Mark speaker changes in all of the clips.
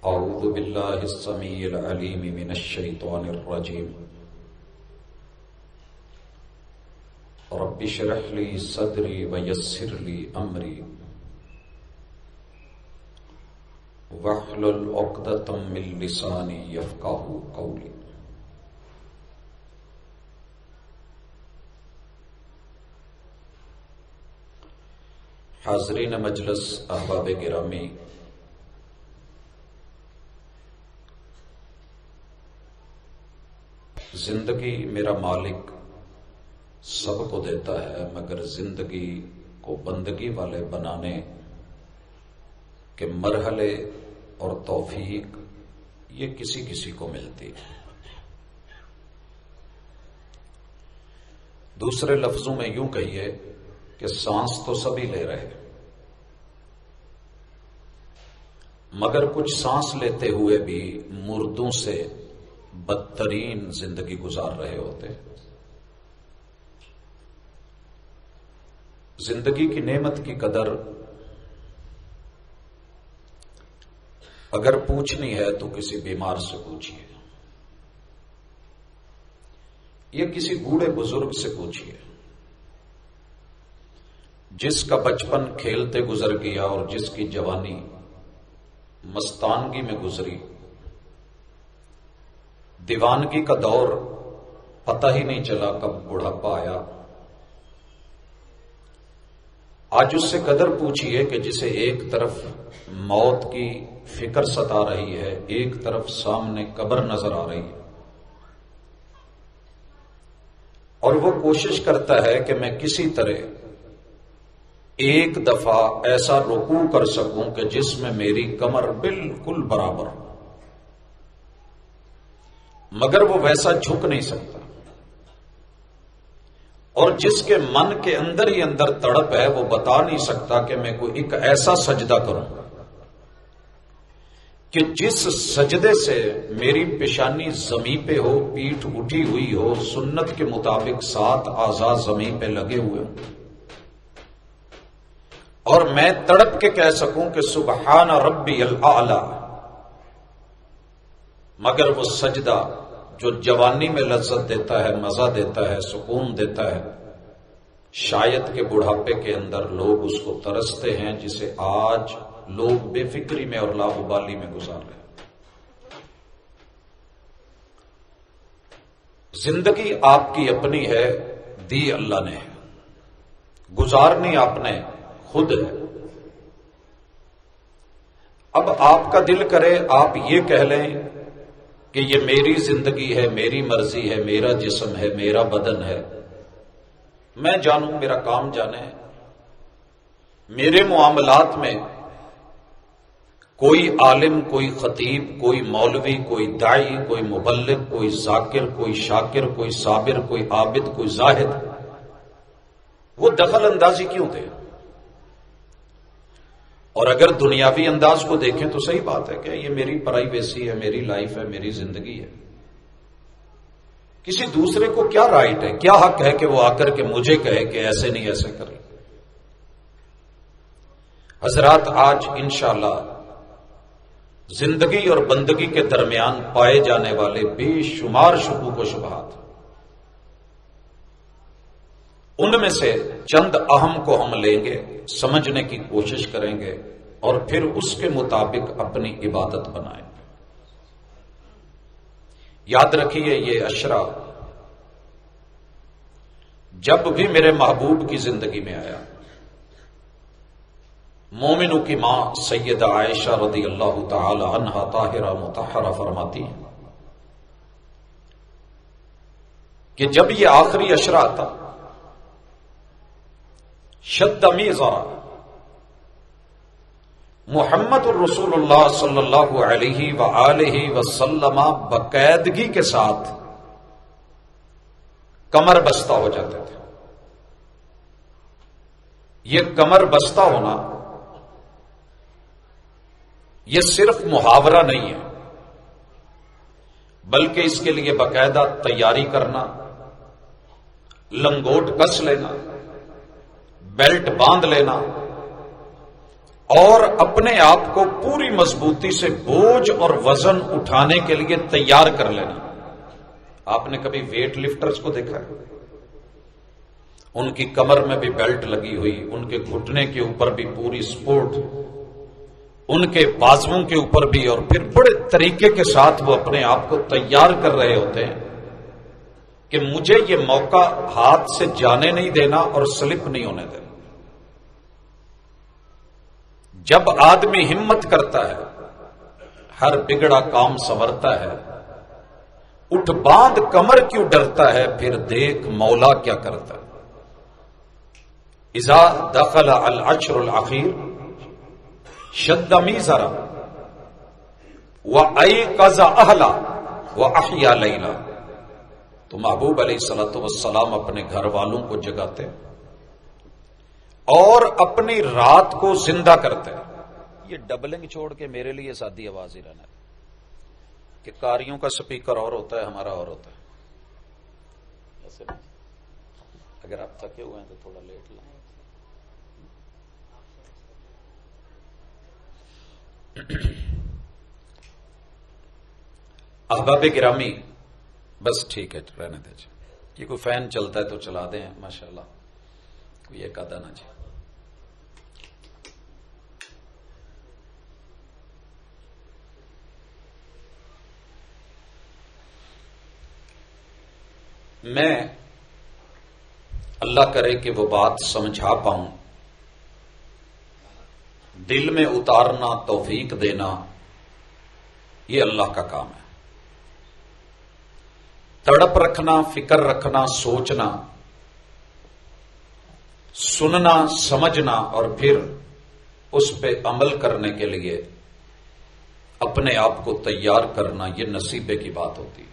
Speaker 1: اعوذ باللہ السمیع العلیم من الشیطان الرجیم رب اشرح لی صدری ویسر لی امری واحلل عقدۃ من لسانی یفقہوا قولی۔ حاضرین مجلس، احباب گرامی، زندگی میرا مالک سب کو دیتا ہے، مگر زندگی کو بندگی والے بنانے کے مرحلے اور توفیق یہ کسی کسی کو ملتی ہے۔ دوسرے لفظوں میں یوں کہیے کہ سانس تو سبھی لے رہے، مگر کچھ سانس لیتے ہوئے بھی مردوں سے بدترین زندگی گزار رہے ہوتے۔ زندگی کی نعمت کی قدر اگر پوچھنی ہے تو کسی بیمار سے پوچھیے، یا کسی بوڑھے بزرگ سے پوچھیے جس کا بچپن کھیلتے گزر گیا اور جس کی جوانی مستانگی میں گزری، دیوانگی کا دور پتہ ہی نہیں چلا کب بڑھاپا آیا۔ آج اس سے قدر پوچھئے کہ جسے ایک طرف موت کی فکر ستا رہی ہے، ایک طرف سامنے قبر نظر آ رہی ہے، اور وہ کوشش کرتا ہے کہ میں کسی طرح ایک دفعہ ایسا رکوع کر سکوں کہ جس میں میری کمر بالکل برابر ہو، مگر وہ ویسا جھک نہیں سکتا، اور جس کے من کے اندر ہی اندر تڑپ ہے وہ بتا نہیں سکتا کہ میں کوئی ایک ایسا سجدہ کروں کہ جس سجدے سے میری پیشانی زمین پہ ہو، پیٹھ اٹھی ہوئی ہو، سنت کے مطابق 7 اعضاء زمین پہ لگے ہوئے ہوں، اور میں تڑپ کے کہہ سکوں کہ سبحان ربی الاعلی۔ مگر وہ سجدہ جو جوانی میں لذت دیتا ہے، مزہ دیتا ہے، سکون دیتا ہے، شاید کہ بڑھاپے کے اندر لوگ اس کو ترستے ہیں، جسے آج لوگ بے فکری میں اور لاابالی میں گزار رہے ہیں۔ زندگی آپ کی اپنی ہے، دی اللہ نے، گزارنی آپ نے خود ہے۔ اب آپ کا دل کرے آپ یہ کہہ لیں کہ یہ میری زندگی ہے، میری مرضی ہے، میرا جسم ہے، میرا بدن ہے، میں جانوں، میرا کام جانے، میرے معاملات میں کوئی عالم، کوئی خطیب، کوئی مولوی، کوئی داعی، کوئی مبلغ، کوئی ذاکر، کوئی شاکر، کوئی صابر، کوئی عابد، کوئی زاہد، وہ دخل اندازی کیوں دے؟ اور اگر دنیاوی انداز کو دیکھیں تو صحیح بات ہے کہ یہ میری پرائیویسی ہے، میری لائف ہے، میری زندگی ہے، کسی دوسرے کو کیا رائٹ ہے، کیا حق ہے کہ وہ آ کر کے مجھے کہے کہ ایسے نہیں ایسے کرے۔ حضرات، آج انشاءاللہ زندگی اور بندگی کے درمیان پائے جانے والے بے شمار شکوک و شبہات، ان میں سے چند اہم کو ہم لیں گے، سمجھنے کی کوشش کریں گے، اور پھر اس کے مطابق اپنی عبادت بنائیں گے۔ یاد رکھیے، یہ اشرا جب بھی میرے محبوب کی زندگی میں آیا، مومنوں کی ماں سیدہ عائشہ رضی اللہ تعالی عنہا طاہرہ مطہرہ فرماتی ہیں کہ جب یہ آخری اشرا آتا، شد میزارا، محمد الرسول اللہ صلی اللہ علیہ وآلہ وسلم باقاعدگی کے ساتھ کمر بستہ ہو جاتے تھے۔ یہ کمر بستہ ہونا یہ صرف محاورہ نہیں ہے، بلکہ اس کے لیے باقاعدہ تیاری کرنا، لنگوٹ کس لینا، بیلٹ باندھ لینا، اور اپنے آپ کو پوری مضبوطی سے بوجھ اور وزن اٹھانے کے لیے تیار کر لینا۔ آپ نے کبھی ویٹ لفٹرز کو دیکھا ہے؟ ان کی کمر میں بھی بیلٹ لگی ہوئی، ان کے گھٹنے کے اوپر بھی پوری سپورٹ، ان کے بازوؤں کے اوپر بھی، اور پھر بڑے طریقے کے ساتھ وہ اپنے آپ کو تیار کر رہے ہوتے ہیں کہ مجھے یہ موقع ہاتھ سے جانے نہیں دینا اور سلپ نہیں ہونے دینا۔ جب آدمی ہمت کرتا ہے ہر بگڑا کام سنورتا ہے، اٹھ باندھ کمر کیوں ڈرتا ہے، پھر دیکھ مولا کیا کرتا ہے۔ اذا دخل العشر الاخیر شد میزرا وایقظ اہلا واحیا لیلا۔ تو محبوب علیہ الصلوۃ والسلام اپنے گھر والوں کو جگاتے اور اپنی رات کو زندہ کرتے۔ یہ ڈبلنگ چھوڑ کے میرے لیے سادی آواز ہی رہنا ہے کہ کاریوں کا سپیکر اور ہوتا ہے، ہمارا اور ہوتا ہے۔ اگر آپ تھکے ہوئے ہیں تو تھوڑا لیٹ لائیں۔ احباب گرامی، بس ٹھیک ہے، رہنے دیجیے۔ یہ کوئی فین چلتا ہے تو چلا دیں، ماشاءاللہ کوئی ایک آدھا نہ جی۔ میں اللہ کرے کہ وہ بات سمجھا پاؤں، دل میں اتارنا، توفیق دینا، یہ اللہ کا کام ہے۔ تڑپ رکھنا، فکر رکھنا، سوچنا، سننا، سمجھنا اور پھر اس پہ عمل کرنے کے لیے اپنے آپ کو تیار کرنا، یہ نصیبے کی بات ہوتی ہے۔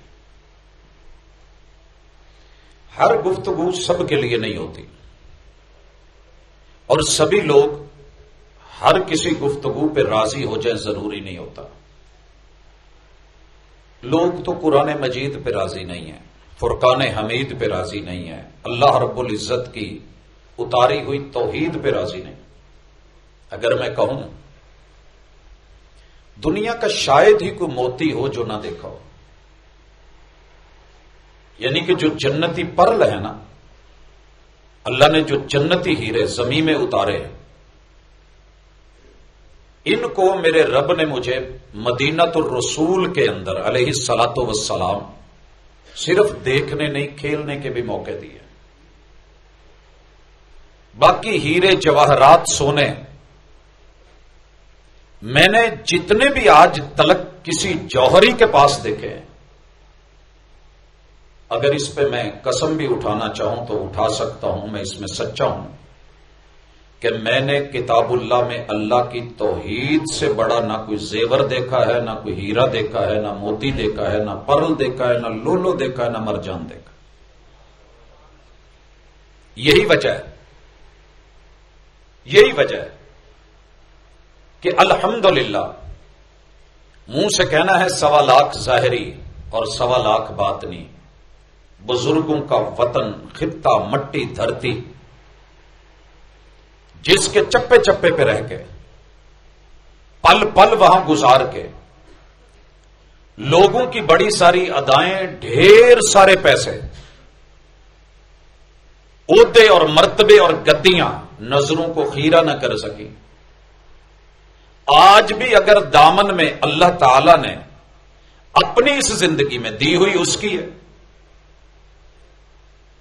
Speaker 1: ہر گفتگو سب کے لیے نہیں ہوتی، اور سبھی لوگ ہر کسی گفتگو پہ راضی ہو جائیں ضروری نہیں ہوتا۔ لوگ تو قرآن مجید پہ راضی نہیں ہیں، فرقان حمید پہ راضی نہیں ہیں، اللہ رب العزت کی اتاری ہوئی توحید پہ راضی نہیں۔ اگر میں کہوں دنیا کا شاید ہی کوئی موتی ہو جو نہ دیکھا ہو، یعنی کہ جو جنتی پرل ہے نا، اللہ نے جو جنتی ہیرے زمین میں اتارے، ان کو میرے رب نے مجھے مدینۃ الرسول کے اندر علیہ الصلاۃ والسلام صرف دیکھنے نہیں، کھیلنے کے بھی موقع دیے۔ باقی ہیرے جواہرات سونے میں نے جتنے بھی آج تلک کسی جوہری کے پاس دیکھے ہیں، اگر اس پہ میں قسم بھی اٹھانا چاہوں تو اٹھا سکتا ہوں، میں اس میں سچا ہوں کہ میں نے کتاب اللہ میں اللہ کی توحید سے بڑا نہ کوئی زیور دیکھا ہے، نہ کوئی ہیرا دیکھا ہے، نہ موتی دیکھا ہے، نہ پرل دیکھا ہے، نہ لولو دیکھا ہے، نہ مرجان دیکھا۔ یہی وجہ ہے کہ الحمدللہ منہ سے کہنا ہے 1.25 لاکھ ظاہری اور 1.25 لاکھ باطنی، بزرگوں کا وطن، خطہ، مٹی، دھرتی، جس کے چپے چپے پہ رہ کے، پل پل وہاں گزار کے، لوگوں کی بڑی ساری ادائیں، ڈھیر سارے پیسے، عہدے اور مرتبے اور گدیاں نظروں کو خیرہ نہ کر سکی۔ آج بھی اگر دامن میں اللہ تعالی نے اپنی اس زندگی میں دی ہوئی اس کی ہے،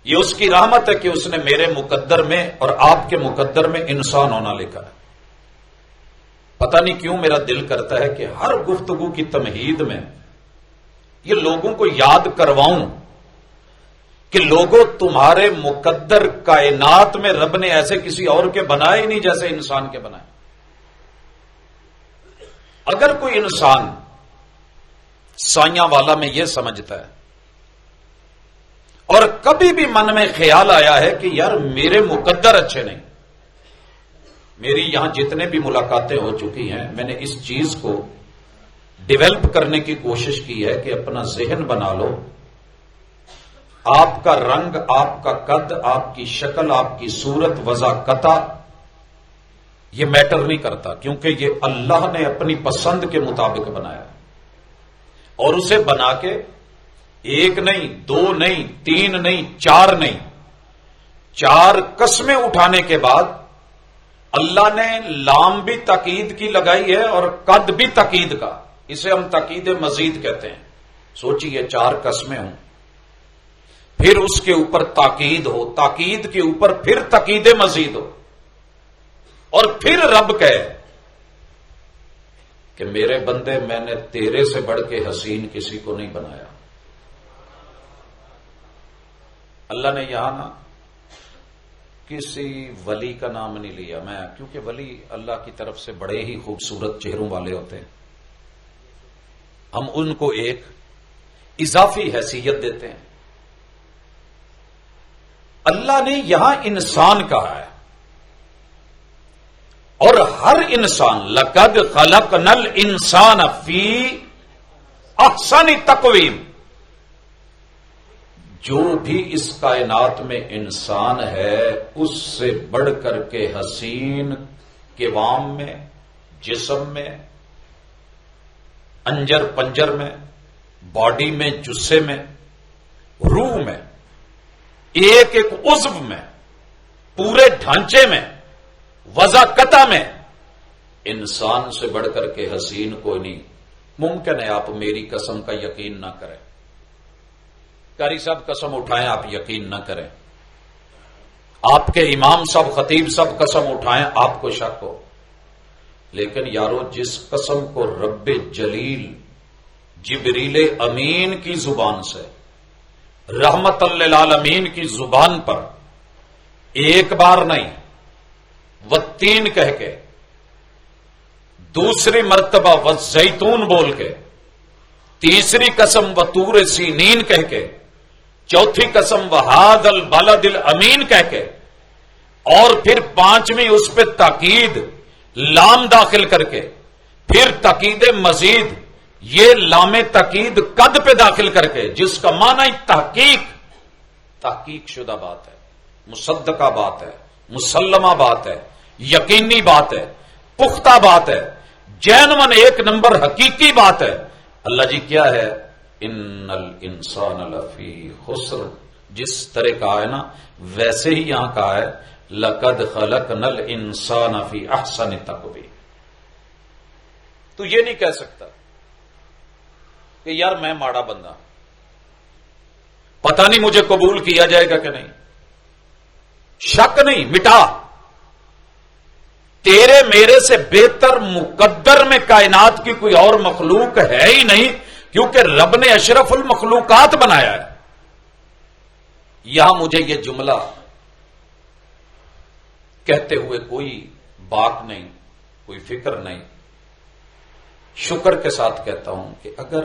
Speaker 1: یہ اس کی رحمت ہے کہ اس نے میرے مقدر میں اور آپ کے مقدر میں انسان ہونا لکھا ہے۔ پتہ نہیں کیوں میرا دل کرتا ہے کہ ہر گفتگو کی تمہید میں یہ لوگوں کو یاد کرواؤں کہ لوگوں، تمہارے مقدر کائنات میں رب نے ایسے کسی اور کے بنائے ہی نہیں جیسے انسان کے بنائے۔ اگر کوئی انسان سائیاں والا میں یہ سمجھتا ہے اور کبھی بھی من میں خیال آیا ہے کہ یار میرے مقدر اچھے نہیں، میری یہاں جتنے بھی ملاقاتیں ہو چکی ہیں، میں نے اس چیز کو ڈیولپ کرنے کی کوشش کی ہے کہ اپنا ذہن بنا لو، آپ کا رنگ، آپ کا قد، آپ کی شکل، آپ کی صورت، وضع قطع، یہ میٹر نہیں کرتا، کیونکہ یہ اللہ نے اپنی پسند کے مطابق بنایا اور اسے بنا کے ایک نہیں، دو نہیں، تین نہیں، چار نہیں، 4 قسمیں اٹھانے کے بعد اللہ نے لام بھی تاکید کی لگائی ہے اور قد بھی تاکید کا، اسے ہم تاکید مزید کہتے ہیں۔ سوچئے 4 قسمیں ہوں، پھر اس کے اوپر تاکید ہو، تاکید کے اوپر پھر تاکید مزید ہو، اور پھر رب کہے کہ میرے بندے میں نے تیرے سے بڑھ کے حسین کسی کو نہیں بنایا۔ اللہ نے یہاں نا کسی ولی کا نام نہیں لیا، میں کیونکہ ولی اللہ کی طرف سے بڑے ہی خوبصورت چہروں والے ہوتے ہیں، ہم ان کو ایک اضافی حیثیت دیتے ہیں۔ اللہ نے یہاں انسان کہا ہے، اور ہر انسان لقد خلقنا الانسان فی احسن تقویم، جو بھی اس کائنات میں انسان ہے اس سے بڑھ کر کے حسین قوام میں، جسم میں، انجر پنجر میں، باڈی میں، جسے میں، روح میں، ایک ایک عضو میں، پورے ڈھانچے میں، وضاقتہ میں، انسان سے بڑھ کر کے حسین کوئی نہیں۔ ممکن ہے آپ میری قسم کا یقین نہ کریں، قاری صاحب قسم اٹھائیں آپ یقین نہ کریں، آپ کے امام صاحب خطیب صاحب قسم اٹھائیں آپ کو شک ہو، لیکن یارو جس قسم کو رب جلیل جبریل امین کی زبان سے رحمت للعالمین کی زبان پر ایک بار نہیں والتین کہہ کے، دوسری مرتبہ والزیتون بول کے، تیسری قسم وطور سینین کہہ کے، چوتھی قسم وہذا البلد الامین کہہ کے، اور پھر 5ویں اس پہ تاکید لام داخل کر کے، پھر تاکید مزید یہ لام تاکید قد پہ داخل کر کے، جس کا معنی تحقیق شدہ بات ہے، مصدقہ بات ہے، مسلمہ بات ہے، یقینی بات ہے، پختہ بات ہے، جینون ایک نمبر حقیقی بات ہے۔ اللہ جی کیا ہے؟ ان الانسان لفی خسر، جس طرح کہا ہے نا ویسے ہی یہاں کہا ہے لقد خلقنا الانسان فی احسن تقویم۔ تو یہ نہیں کہہ سکتا کہ یار میں ماڑا بندہ، پتہ نہیں مجھے قبول کیا جائے گا کہ نہیں، شک نہیں، مٹا، تیرے میرے سے بہتر مقدر میں کائنات کی کوئی اور مخلوق ہے ہی نہیں، کیونکہ رب نے اشرف المخلوقات بنایا ہے۔ یہاں مجھے یہ جملہ کہتے ہوئے کوئی باک نہیں، کوئی فکر نہیں، شکر کے ساتھ کہتا ہوں کہ اگر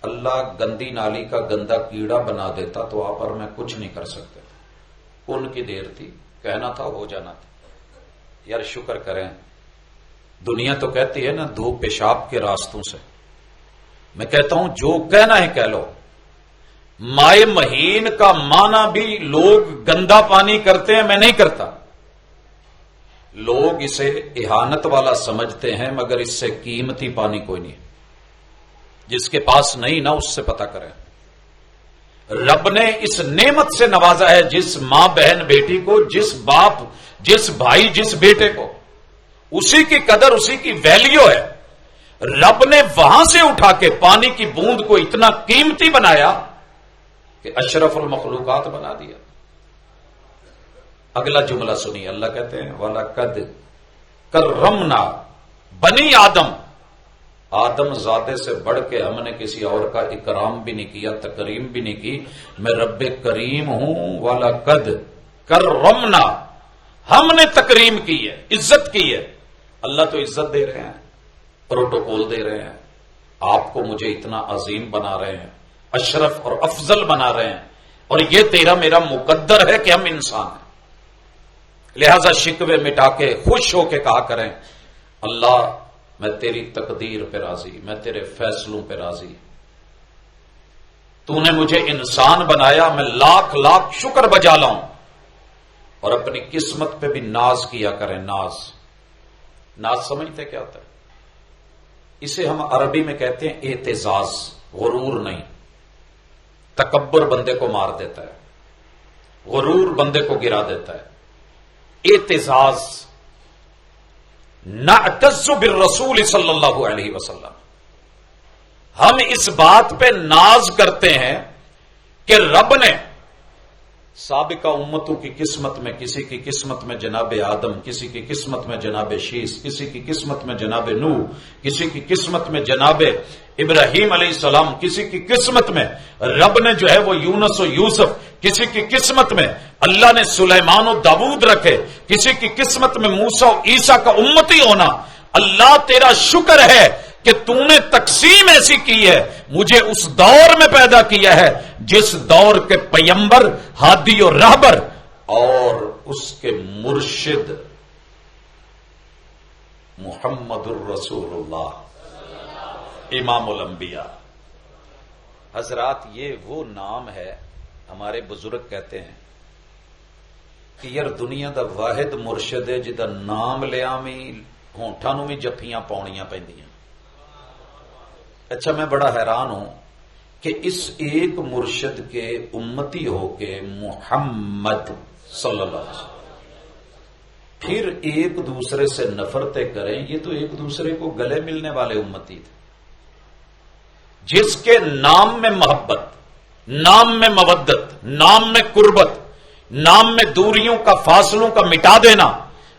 Speaker 1: اللہ گندی نالی کا گندا کیڑا بنا دیتا تو آپ اور میں کچھ نہیں کر سکتے تھے، ان کی دیر تھی، کہنا تھا ہو جانا تھا۔ یار شکر کریں، دنیا تو کہتی ہے نا دو پیشاب کے راستوں سے، میں کہتا ہوں جو کہنا ہے کہہ لو۔ مائع مہین کا معنی بھی لوگ گندا پانی کرتے ہیں، میں نہیں کرتا، لوگ اسے اہانت والا سمجھتے ہیں، مگر اس سے قیمتی پانی کوئی نہیں، جس کے پاس نہیں نا اس سے پتہ کریں۔ رب نے اس نعمت سے نوازا ہے، جس ماں بہن بیٹی کو، جس باپ جس بھائی جس بیٹے کو، اسی کی قدر اسی کی ویلیو ہے۔ رب نے وہاں سے اٹھا کے پانی کی بوند کو اتنا قیمتی بنایا کہ اشرف المخلوقات بنا دیا۔ اگلا جملہ سنیے، اللہ کہتے ہیں وَلَقَدْ كَرَّمْنَا بنی آدم، آدم زادے سے بڑھ کے ہم نے کسی اور کا اکرام بھی نہیں کیا، تکریم بھی نہیں کی، میں رب کریم ہوں۔ وَلَقَدْ كَرَّمْنَا، ہم نے تکریم کی ہے، عزت کی ہے۔ اللہ تو عزت دے رہے ہیں، پروٹوکول دے رہے ہیں، آپ کو مجھے اتنا عظیم بنا رہے ہیں، اشرف اور افضل بنا رہے ہیں، اور یہ تیرا میرا مقدر ہے کہ ہم انسان ہیں۔ لہذا شکوے مٹا کے خوش ہو کے کہا کریں اللہ میں تیری تقدیر پہ راضی، میں تیرے فیصلوں پہ راضی، تو نے مجھے انسان بنایا، میں لاکھ لاکھ شکر بجا لاؤں اور اپنی قسمت پہ بھی ناز کیا کریں. ناز سمجھتے کیا ہوتا ہے؟ اسے ہم عربی میں کہتے ہیں اعتزاز. غرور نہیں. تکبر بندے کو مار دیتا ہے, غرور بندے کو گرا دیتا ہے. اعتزاز. نعتز بالرسول صلی اللہ علیہ وسلم, ہم اس بات پہ ناز کرتے ہیں کہ رب نے سابقہ امتوں کی قسمت میں, کسی کی قسمت میں جناب آدم, کسی کی قسمت میں جناب شیس, کسی کی قسمت میں جناب نوح, کسی کی قسمت میں جناب ابراہیم علیہ السلام, کسی کی قسمت میں رب نے جو ہے وہ یونس و یوسف, کسی کی قسمت میں اللہ نے سلیمان و داؤد رکھے, کسی کی قسمت میں موسیٰ و عیسیٰ کا امتی ہونا. اللہ تیرا شکر ہے کہ تو نے تقسیم ایسی کی ہے, مجھے اس دور میں پیدا کیا ہے جس دور کے پیمبر, ہادی اور راہبر اور اس کے مرشد محمد الرسول اللہ امام الانبیاء. حضرات یہ وہ نام ہے, ہمارے بزرگ کہتے ہیں کہ یار دنیا دا واحد مرشد ہے جدا نام لیا میں ہونٹاں نوں بھی جفیاں پاؤنیاں پیندیاں. اچھا میں بڑا حیران ہوں کہ اس ایک مرشد کے امتی ہو کے محمد صلی اللہ علیہ وسلم پھر ایک دوسرے سے نفرتیں کریں. یہ تو ایک دوسرے کو گلے ملنے والے امتی تھے. جس کے نام میں محبت, نام میں مودت, نام میں قربت, نام میں دوریوں کا, فاصلوں کا مٹا دینا,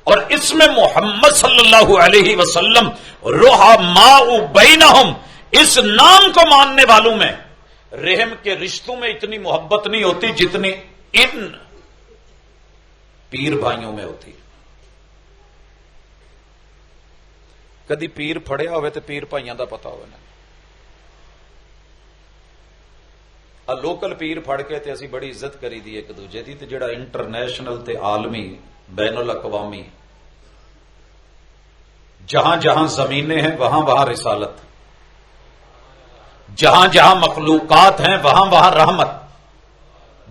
Speaker 1: اور اس میں محمد صلی اللہ علیہ وسلم رحماء بینہم, اس نام کو ماننے والوں میں رحم کے رشتوں میں اتنی محبت نہیں ہوتی جتنی ان پیر بھائیوں میں ہوتی. کدی پیر پھڑیا ہوئے تو پیر بھائیوں دا پتا ہوئے نا. لوکل پیر پھڑ کے تے اسی بڑی عزت کری دی ایک دوجے دی, تے جڑا انٹرنیشنل تے عالمی بین الاقوامی جہاں جہاں زمینیں ہیں وہاں وہاں رسالت, جہاں جہاں مخلوقات ہیں وہاں وہاں رحمت,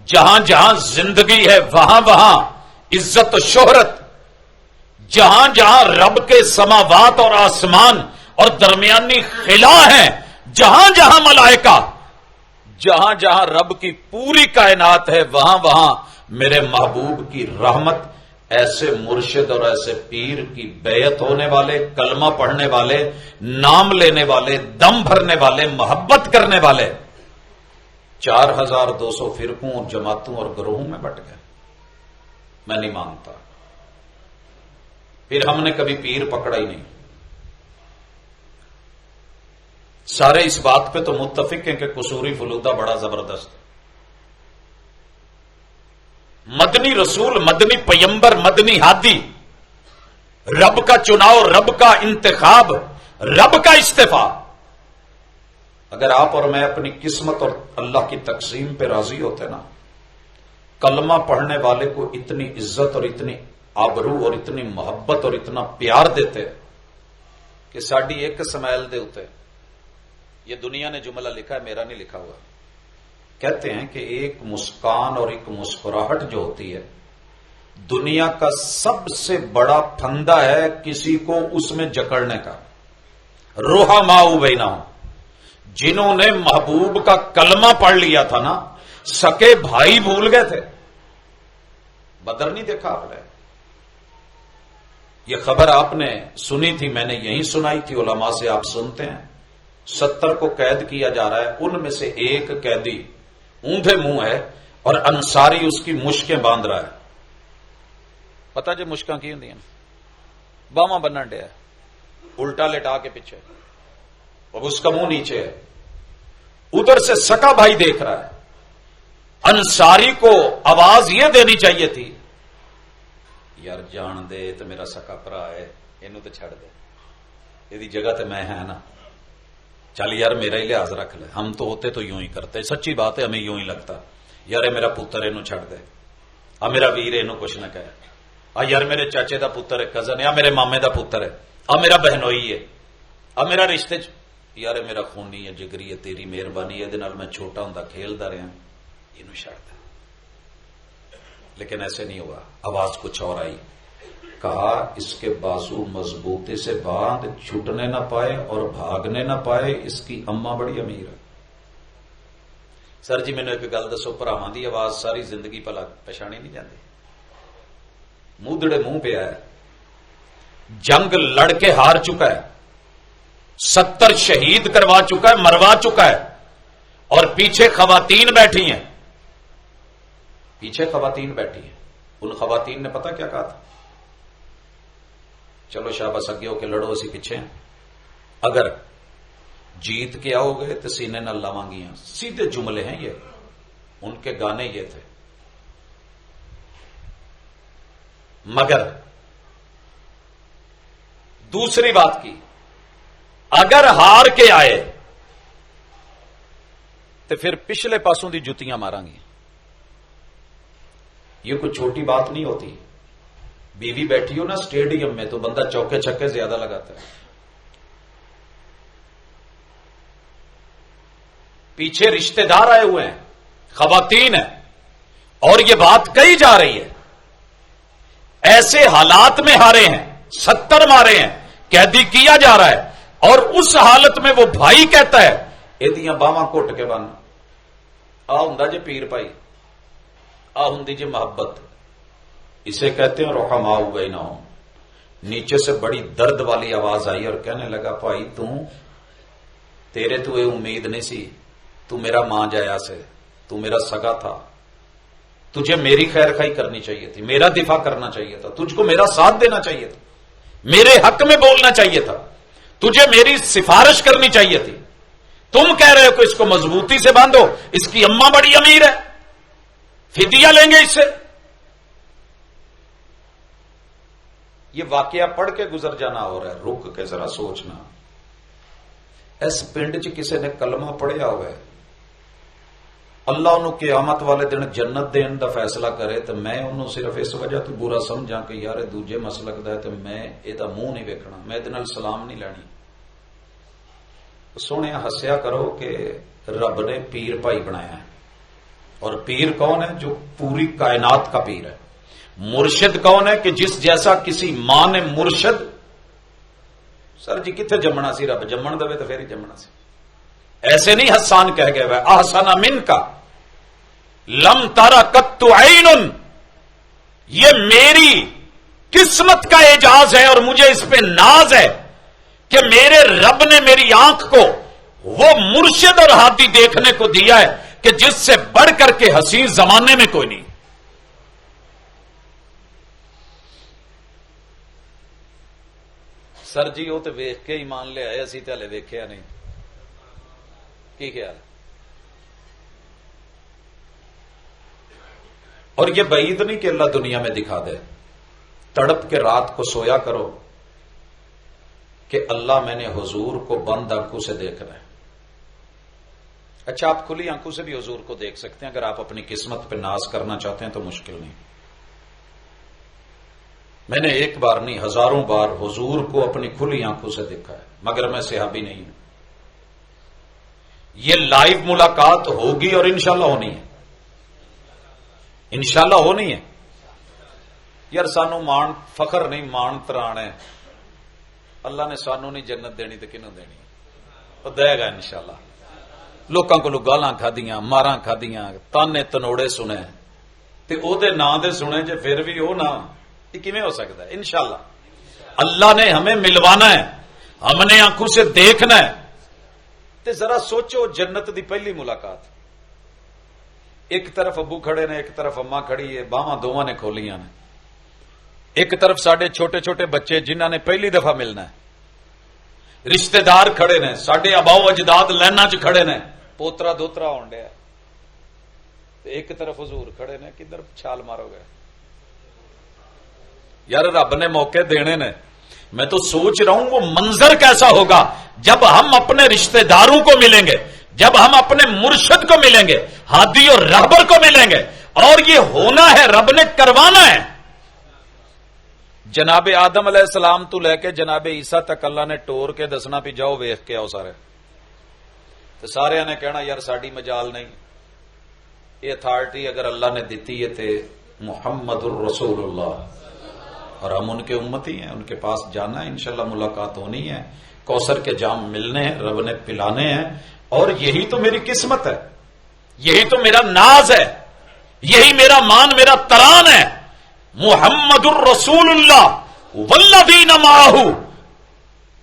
Speaker 1: جہاں جہاں زندگی ہے وہاں وہاں عزت و شہرت, جہاں جہاں رب کے سماوات اور آسمان اور درمیانی خلا ہیں, جہاں جہاں ملائکہ, جہاں جہاں رب کی پوری کائنات ہے وہاں وہاں میرے محبوب کی رحمت. ایسے مرشد اور ایسے پیر کی بیعت ہونے والے, کلمہ پڑھنے والے, نام لینے والے, دم بھرنے والے, محبت کرنے والے 4200 فرقوں اور جماعتوں اور گروہوں میں بٹ گئے. میں نہیں مانتا. پھر ہم نے کبھی پیر پکڑا ہی نہیں. سارے اس بات پہ تو متفق ہیں کہ قصوری فلودہ بڑا زبردست. مدنی رسول, مدنی پیمبر, مدنی ہادی, رب کا چناؤ, رب کا انتخاب, رب کا استفا. اگر آپ اور میں اپنی قسمت اور اللہ کی تقسیم پہ راضی ہوتے نا, کلمہ پڑھنے والے کو اتنی عزت اور اتنی آبرو اور اتنی محبت اور اتنا پیار دیتے کہ ساڈی ایک اسماعیل دے ہوتے. یہ دنیا نے جملہ لکھا ہے, میرا نہیں لکھا ہوا. کہتے ہیں کہ ایک مسکان اور ایک مسکراہٹ جو ہوتی ہے دنیا کا سب سے بڑا پھندا ہے کسی کو اس میں جکڑنے کا. رحماء بینہم, جنہوں نے محبوب کا کلمہ پڑھ لیا تھا نا, سکے بھائی بھول گئے تھے. بدر نہیں دیکھا آپ نے؟ یہ خبر آپ نے سنی تھی, میں نے یہی سنائی تھی, علماء سے آپ سنتے ہیں. 70 کو قید کیا جا رہا ہے, ان میں سے ایک قیدی اونھے منہ ہے اور انصاری اس کی مشکیں باندھ رہا ہے. پتا جو مشکاں کی ہوندی ہیں, باواں بنن ڈیا, الٹا لٹا کے پیچھے, اور اس کا منہ نیچے ہے. ادھر سے سکا بھائی دیکھ رہا ہے. انصاری کو آواز یہ دینی چاہیے تھی, یار جان دے تو میرا سکا بھرا ہے, اینو تو چھڑ دے, یہ جگہ تے میں ہے نا, چل یار میرا ہی لحاظ رکھ لے. ہم تو ہوتے تو یوں ہی کرتے, سچی بات ہے, ہمیں یوں ہی لگتا, یار میرا پتر اینو چھڑ دے, میرا ویر اینو کچھ نہ کہے, یار میرے چاچے دا پتر ہے, کزن ہے, میرے مامے دا پتر ہے, میرا بہنوئی ہے, میرا رشتے یار میرا خونی ہے, جگری ہے, تیری مہربانی ہے, میں چھوٹا ہوں کھیلتا رہا, یہ چھڑ دے. لیکن ایسے نہیں ہوا، آواز کچھ اور آئی، کہا اس کے بازو مضبوطی سے باندھ، چھوٹنے نہ پائے اور بھاگنے نہ پائے، اس کی اماں بڑی امیر ہے۔ سر جی مینوں ایک گل دسو، بھراواں دی آواز ساری زندگی بھلا پچھاڑی نہیں جاندی؟ موڈڑے منہ پہ ہے، جنگ لڑ کے ہار چکا ہے، 70 شہید کروا چکا ہے، مروا چکا ہے، اور پیچھے خواتین بیٹھی ہیں، پیچھے خواتین بیٹھی ہیں۔ ان خواتین نے پتہ کیا کہا تھا؟ چلو شاباش اگے ہو کے لڑو، اسی پیچھے ہیں، اگر جیت کے آؤ گے تو سینے نہ لاواں گیاں۔ سیدھے جملے ہیں یہ، ان کے گانے یہ تھے۔ مگر دوسری بات کی، اگر ہار کے آئے تو پھر پچھلے پاسوں دی جتیاں ماراں گی۔ یہ کوئی چھوٹی بات نہیں ہوتی۔ بیوی بیٹھی ہو نا اسٹیڈیم میں تو بندہ چوکے چھکے زیادہ لگاتا ہے، پیچھے رشتہ دار آئے ہوئے ہیں، خواتین ہیں، اور یہ بات کہی جا رہی ہے ایسے حالات میں ہارے ہیں، 70 مارے ہیں، قیدی کیا جا رہا ہے، اور اس حالت میں وہ بھائی کہتا ہے ایدیاں باواں گھٹ کے بن، آ ہوندا جے پیر بھائی، آ ہوندی جے محبت۔ اسے کہتے ہیں رحماء بینہم۔ نیچے سے بڑی درد والی آواز آئی اور کہنے لگا بھائی تیرے تو یہ امید نہیں سی، تو میرا ماں جایا سے، تو میرا سگا تھا، تجھے میری خیر خائی کرنی چاہیے تھی، میرا دفاع کرنا چاہیے تھا، تجھ کو میرا ساتھ دینا چاہیے تھا، میرے حق میں بولنا چاہیے تھا، تجھے میری سفارش کرنی چاہیے تھی۔ تم کہہ رہے ہو کہ اس کو مضبوطی سے باندھو، اس کی اماں بڑی امیر ہے، فدیہ لیں گے اس سے۔ یہ واقعہ پڑھ کے گزر جانا ہو رہا ہے، رک کے ذرا سوچنا۔ اس پنڈ چ کسی نے کلمہ پڑھیا ہوا ہے، اللہ انہوں قیامت والے دن جنت دین دا فیصلہ کرے تو میں انہوں صرف اس وجہ تو برا سمجھا کہ یار دوجے مسلک دا ہے تو میں یہ منہ نہیں ویکھنا، میں یہ سلام نہیں لینی۔ سونے ہسیا کرو کہ رب نے پیر بھائی بنایا ہے، اور پیر کون ہے؟ جو پوری کائنات کا پیر ہے۔ مرشد کون ہے؟ کہ جس جیسا کسی ماں نے مرشد، سر جی کتنے جمنا سی، رب جمن دے تو پھر ہی جمنا سی، ایسے نہیں حسان کہہ گئے احسن من کا لم ترا قط عین، یہ میری قسمت کا اعجاز ہے اور مجھے اس پہ ناز ہے کہ میرے رب نے میری آنکھ کو وہ مرشد اور ہادی دیکھنے کو دیا ہے کہ جس سے بڑھ کر کے حسین زمانے میں کوئی نہیں۔ سر جی وہ تو ویخ کے ایمان لے آئے، اسی تو ہلے ویکھیا نہیں، کی خیال؟ اور یہ بعید نہیں کہ اللہ دنیا میں دکھا دے، تڑپ کے رات کو سویا کرو کہ اللہ میں نے حضور کو بند آنکھوں سے دیکھنا ہے۔ اچھا آپ کھلی آنکھوں سے بھی حضور کو دیکھ سکتے ہیں، اگر آپ اپنی قسمت پہ ناز کرنا چاہتے ہیں تو مشکل نہیں۔ میں نے ایک بار نہیں ہزاروں بار حضور کو اپنی کھلی آنکھوں سے دیکھا ہے، مگر میں صحابی نہیں ہوں۔ یہ لائیو ملاقات ہوگی اور انشاءاللہ ہونی ہے، انشاءاللہ ہونی ہے۔ یار سانو مان فخر نہیں، مان تران ہے، اللہ نے سانو نہیں جنت دینی تو کنوں دینی؟ وہ دے گا انشاءاللہ۔ لوکاں کو گالاں کھادیاں، ماراں کھادیاں، تانے تنوڑے سنے تے او دے نام دے سنے جے پھر بھی او نہ، یہ کیویں ہو سکتا ہے؟ انشاءاللہ اللہ نے ہمیں ملوانا ہے، ہم نے آنکھوں سے دیکھنا ہے۔ تے ذرا سوچو جنت دی پہلی ملاقات، ایک طرف ابو کھڑے نے، ایک طرف اماں کھڑی ہے، باواں دونوں نے کھولیاں نے، ایک طرف ساڈے چھوٹے چھوٹے بچے جنہاں نے پہلی دفعہ ملنا ہے، رشتہ دار کھڑے نے، ساڈے آباؤ اجداد لائناں چ کھڑے نے، پوترا دوترا ہون ڈیا، ایک طرف حضور کھڑے نے، کدھر چھال مارو گے؟ یار رب نے موقع دینے نے، میں تو سوچ رہا ہوں وہ منظر کیسا ہوگا جب ہم اپنے رشتہ داروں کو ملیں گے، جب ہم اپنے مرشد کو ملیں گے، ہادی اور رہبر کو ملیں گے، اور یہ ہونا ہے، رب نے کروانا ہے۔ جناب آدم علیہ السلام تو لے کے جناب عیسیٰ تک اللہ نے ٹور کے دسنا بھی جاؤ ویخ کے آؤ سارے، تو سارے نے کہنا یار ساڈی مجال نہیں، یہ اتھارٹی اگر اللہ نے دیتی ہے تے محمد الرسول اللہ، اور ہم ان کے امتی ہیں، ان کے پاس جانا ہے، انشاءاللہ ملاقات ہونی ہے، کوثر کے جام ملنے ہیں، رب نے پلانے ہیں، اور یہی تو میری قسمت ہے، یہی تو میرا ناز ہے، یہی میرا مان، میرا تران ہے، محمد الرسول اللہ والذین معہ۔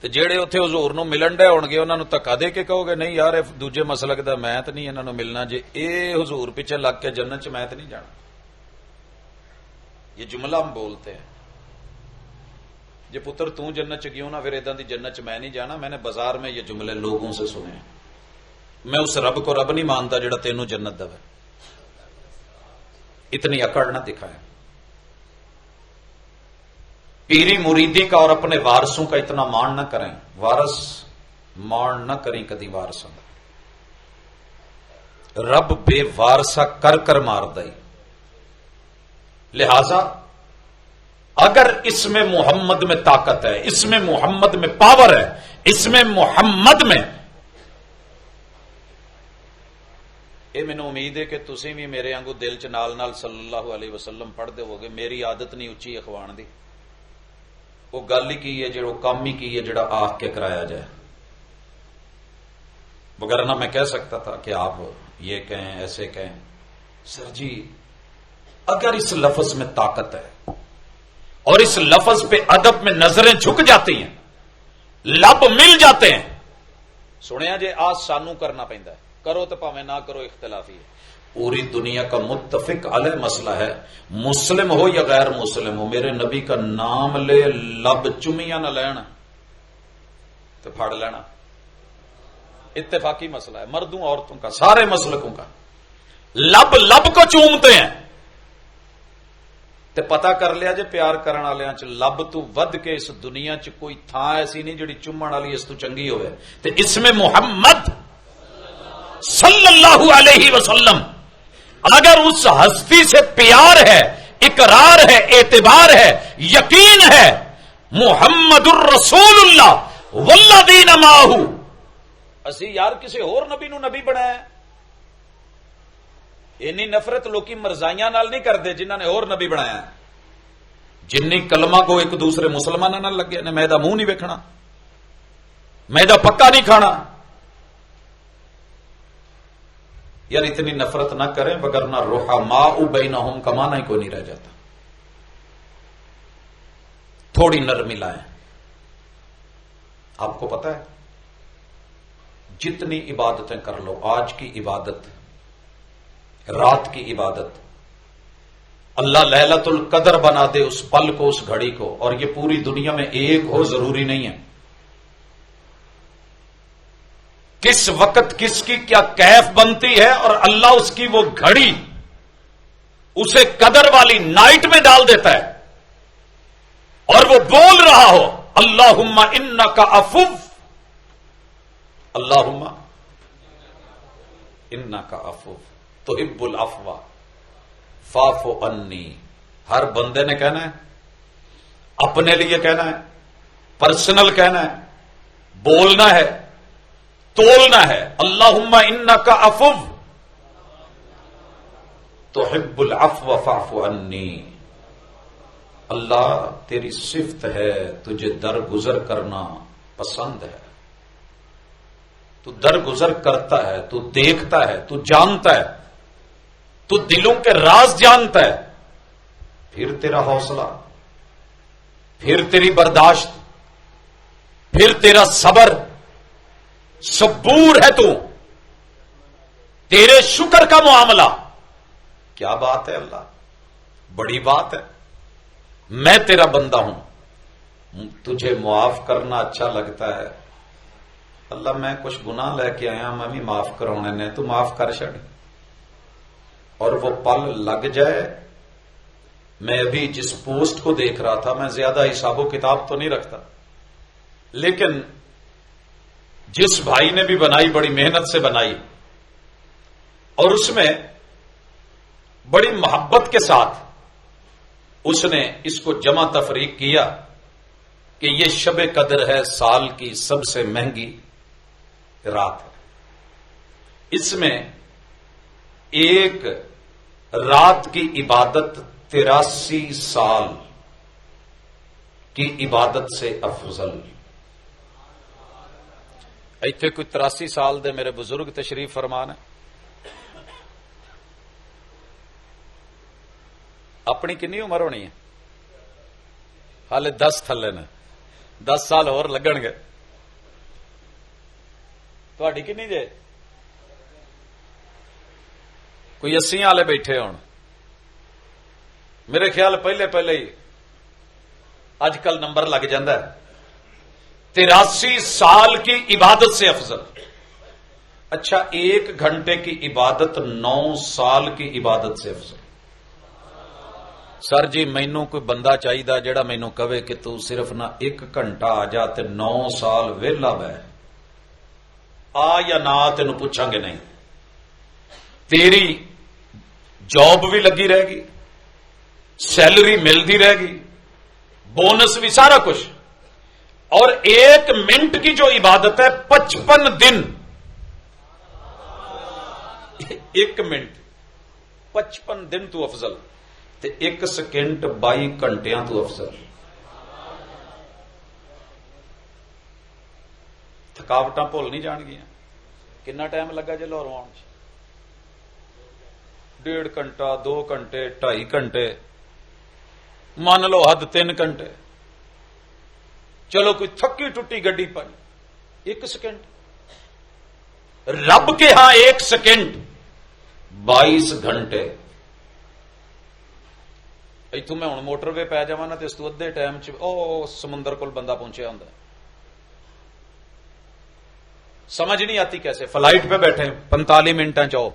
Speaker 1: تے جیڑے اوتھے حضور نو ملن ڈے ہون گے انہاں نو تکا دے کے کہو گے نہیں یار اے دوجے مسلک دا میں تے نہیں انہاں نو ملنا، جے اے حضور پیچھے لگ کے جنت چ میں تے نہیں جانا۔ یہ جملہ ہم بولتے ہیں، جے پتر تو جنت چ گیوں نہ پھر اداں دی جنت چ میں نہیں جانا۔ میں نے بازار میں یہ جملے لوگوں سے سنے ہیں۔ میں اس رب کو رب نہیں مانتا جڑا تینوں جنت دے، اتنی اکڑ نہ دکھائے۔ پیری مریدی کا اور اپنے وارثوں کا اتنا مان نہ کریں، وارث مان نہ کریں کدی وارثاں دا، رب بے وارثہ کر کر مار دئی۔ لہذا اگر اس میں محمد میں طاقت ہے، اس میں محمد میں پاور ہے، اس میں محمد میں، یہ مینوں امید ہے کہ تسی بھی میرے آنگو دل چ نال نال صلی اللہ علیہ وسلم پڑھ دے ہوگے۔ میری عادت نہیں اچھی اخوان دی، وہ گل ہی کی ہے جڑا کام ہی کی ہے جڑا آخ کے کرایا جائے، وگرنہ میں کہہ سکتا تھا کہ آپ یہ کہیں ایسے کہیں۔ سر جی اگر اس لفظ میں طاقت ہے اور اس لفظ پہ ادب میں نظریں جھک جاتی ہیں، لب مل جاتے ہیں، سنیا جے آج سانو کرنا پیندا ہے، کرو تو پاویں نہ کرو اختلافی ہے، پوری دنیا کا متفق علیہ مسئلہ ہے، مسلم ہو یا غیر مسلم ہو، میرے نبی کا نام لے لب چمیاں نہ لینا تو پھاڑ لینا، اتفاقی مسئلہ ہے، مردوں عورتوں کا، سارے مسلکوں کا، لب لب کو چومتے ہیں۔ تے پتہ کر لیا جے پیار کرن والیاں چ لب تو ود کے اس دنیا چ کوئی تھاں ایسی نہیں جڑی چومن والی اس تو چنگی ہوئے۔ تے اس میں محمد صلی اللہ علیہ وسلم اگر اس ہستی سے پیار ہے، اقرار ہے، اعتبار ہے، یقین ہے، محمد الرسول اللہ والذین معہ، اسی یار کسی اور نبی نو نبی بنایا ہے۔ اینی نفرت لوکی مرزائیاں نال نہیں کرتے جنہاں نے اور نبی بنایا ہے۔ جنی کلمہ کو ایک دوسرے مسلمانوں نال لگے نے، میں دا منہ نہیں ویکھنا، میں دا پکا نہیں کھانا۔ یار اتنی نفرت نہ کریں وگرنہ رحماء بینہم کا معنی ہی کوئی نہیں رہ جاتا۔ تھوڑی نرمی لائیں۔ آپ کو پتہ ہے جتنی عبادتیں کر لو، آج کی عبادت، رات کی عبادت، اللہ لیلۃ القدر بنا دے اس پل کو، اس گھڑی کو، اور یہ پوری دنیا میں ایک ہو ضروری نہیں ہے۔ کس وقت کس کی کیا کیف بنتی ہے اور اللہ اس کی وہ گھڑی اسے قدر والی نائٹ میں ڈال دیتا ہے، اور وہ بول رہا ہو اللہم انک عفو، اللہم انک عفو تحب العفو فاعف عنی۔ ہر بندے نے کہنا ہے، اپنے لیے کہنا ہے، پرسنل کہنا ہے، بولنا ہے، تولنا ہے، اللہم انک عفو تحب العفو فاعف عنی۔ اللہ تیری صفت ہے تجھے درگزر کرنا پسند ہے، تو درگزر کرتا ہے، تو دیکھتا ہے، تو جانتا ہے، تو دلوں کے راز جانتا ہے، پھر تیرا حوصلہ، پھر تیری برداشت، پھر تیرا صبر، صبور ہے تو، تیرے شکر کا معاملہ۔ کیا بات ہے اللہ، بڑی بات ہے۔ میں تیرا بندہ ہوں، تجھے معاف کرنا اچھا لگتا ہے، اللہ میں کچھ گناہ لے کے آیا، میں بھی معاف کرانے نے، تو معاف کر چھڑ، اور وہ پل لگ جائے۔ میں ابھی جس پوسٹ کو دیکھ رہا تھا، میں زیادہ حساب و کتاب تو نہیں رکھتا، لیکن جس بھائی نے بھی بنائی بڑی محنت سے بنائی، اور اس میں بڑی محبت کے ساتھ اس نے اس کو جمع تفریق کیا کہ یہ شب قدر ہے، سال کی سب سے مہنگی رات ہے، اس میں ایک رات کی عبادت 83 سال کی عبادت سے افضل. ایتھے کوئی 83 سال دے میرے بزرگ تشریف فرمان ہے. اپنی کنی عمر ہونی ہے؟ حالے 10 تھلے نے، 10 سال اور لگن گے. تھوڑی کنی جے؟ کوئی 80 والے بیٹھے ہون. میرے خیال پہلے ہی اج کل نمبر لگ جاندہ ہے. 83 سال کی عبادت سے افضل. اچھا 1 گھنٹے کی عبادت 9 سال کی عبادت سے افضل. سر جی مینوں کوئی بندہ چاہیے جڑا مینوں کہے کہ تو صرف نہ 1 گھنٹہ آ جا تے 9 سال ویلا بہ آ یا نہ تینوں پوچھاں گے نہیں. تیری جاب بھی لگی رہے گی، سیلری ملتی رہے گی، بونس بھی، سارا کچھ. اور 1 منٹ کی جو عبادت ہے 55 دن. 1 منٹ 55 دن تو افضل تے 1 سیکنڈ 22 گھنٹیاں تو افضل. تھکاوٹاں بھول نہیں جان گیا. کنا ٹائم لگا جی لاہوروں آن؟ 1.5 گھنٹہ 2 گھنٹے 2.5 گھنٹے، مان لو حد 3 گھنٹے. چلو کوئی تھکی ٹوٹی گڈی پائی 1 سیکنڈ. رب کے ہاں 1 سیکنڈ 22 گھنٹے. اتوں میں ہوں موٹر وے پی جا نا تو اس تو ادھے ٹائم سمندر کول بندہ پہنچیا ہوں. سمجھ نہیں آتی کیسے فلائٹ پہ بیٹھے 45 منٹ چاہو.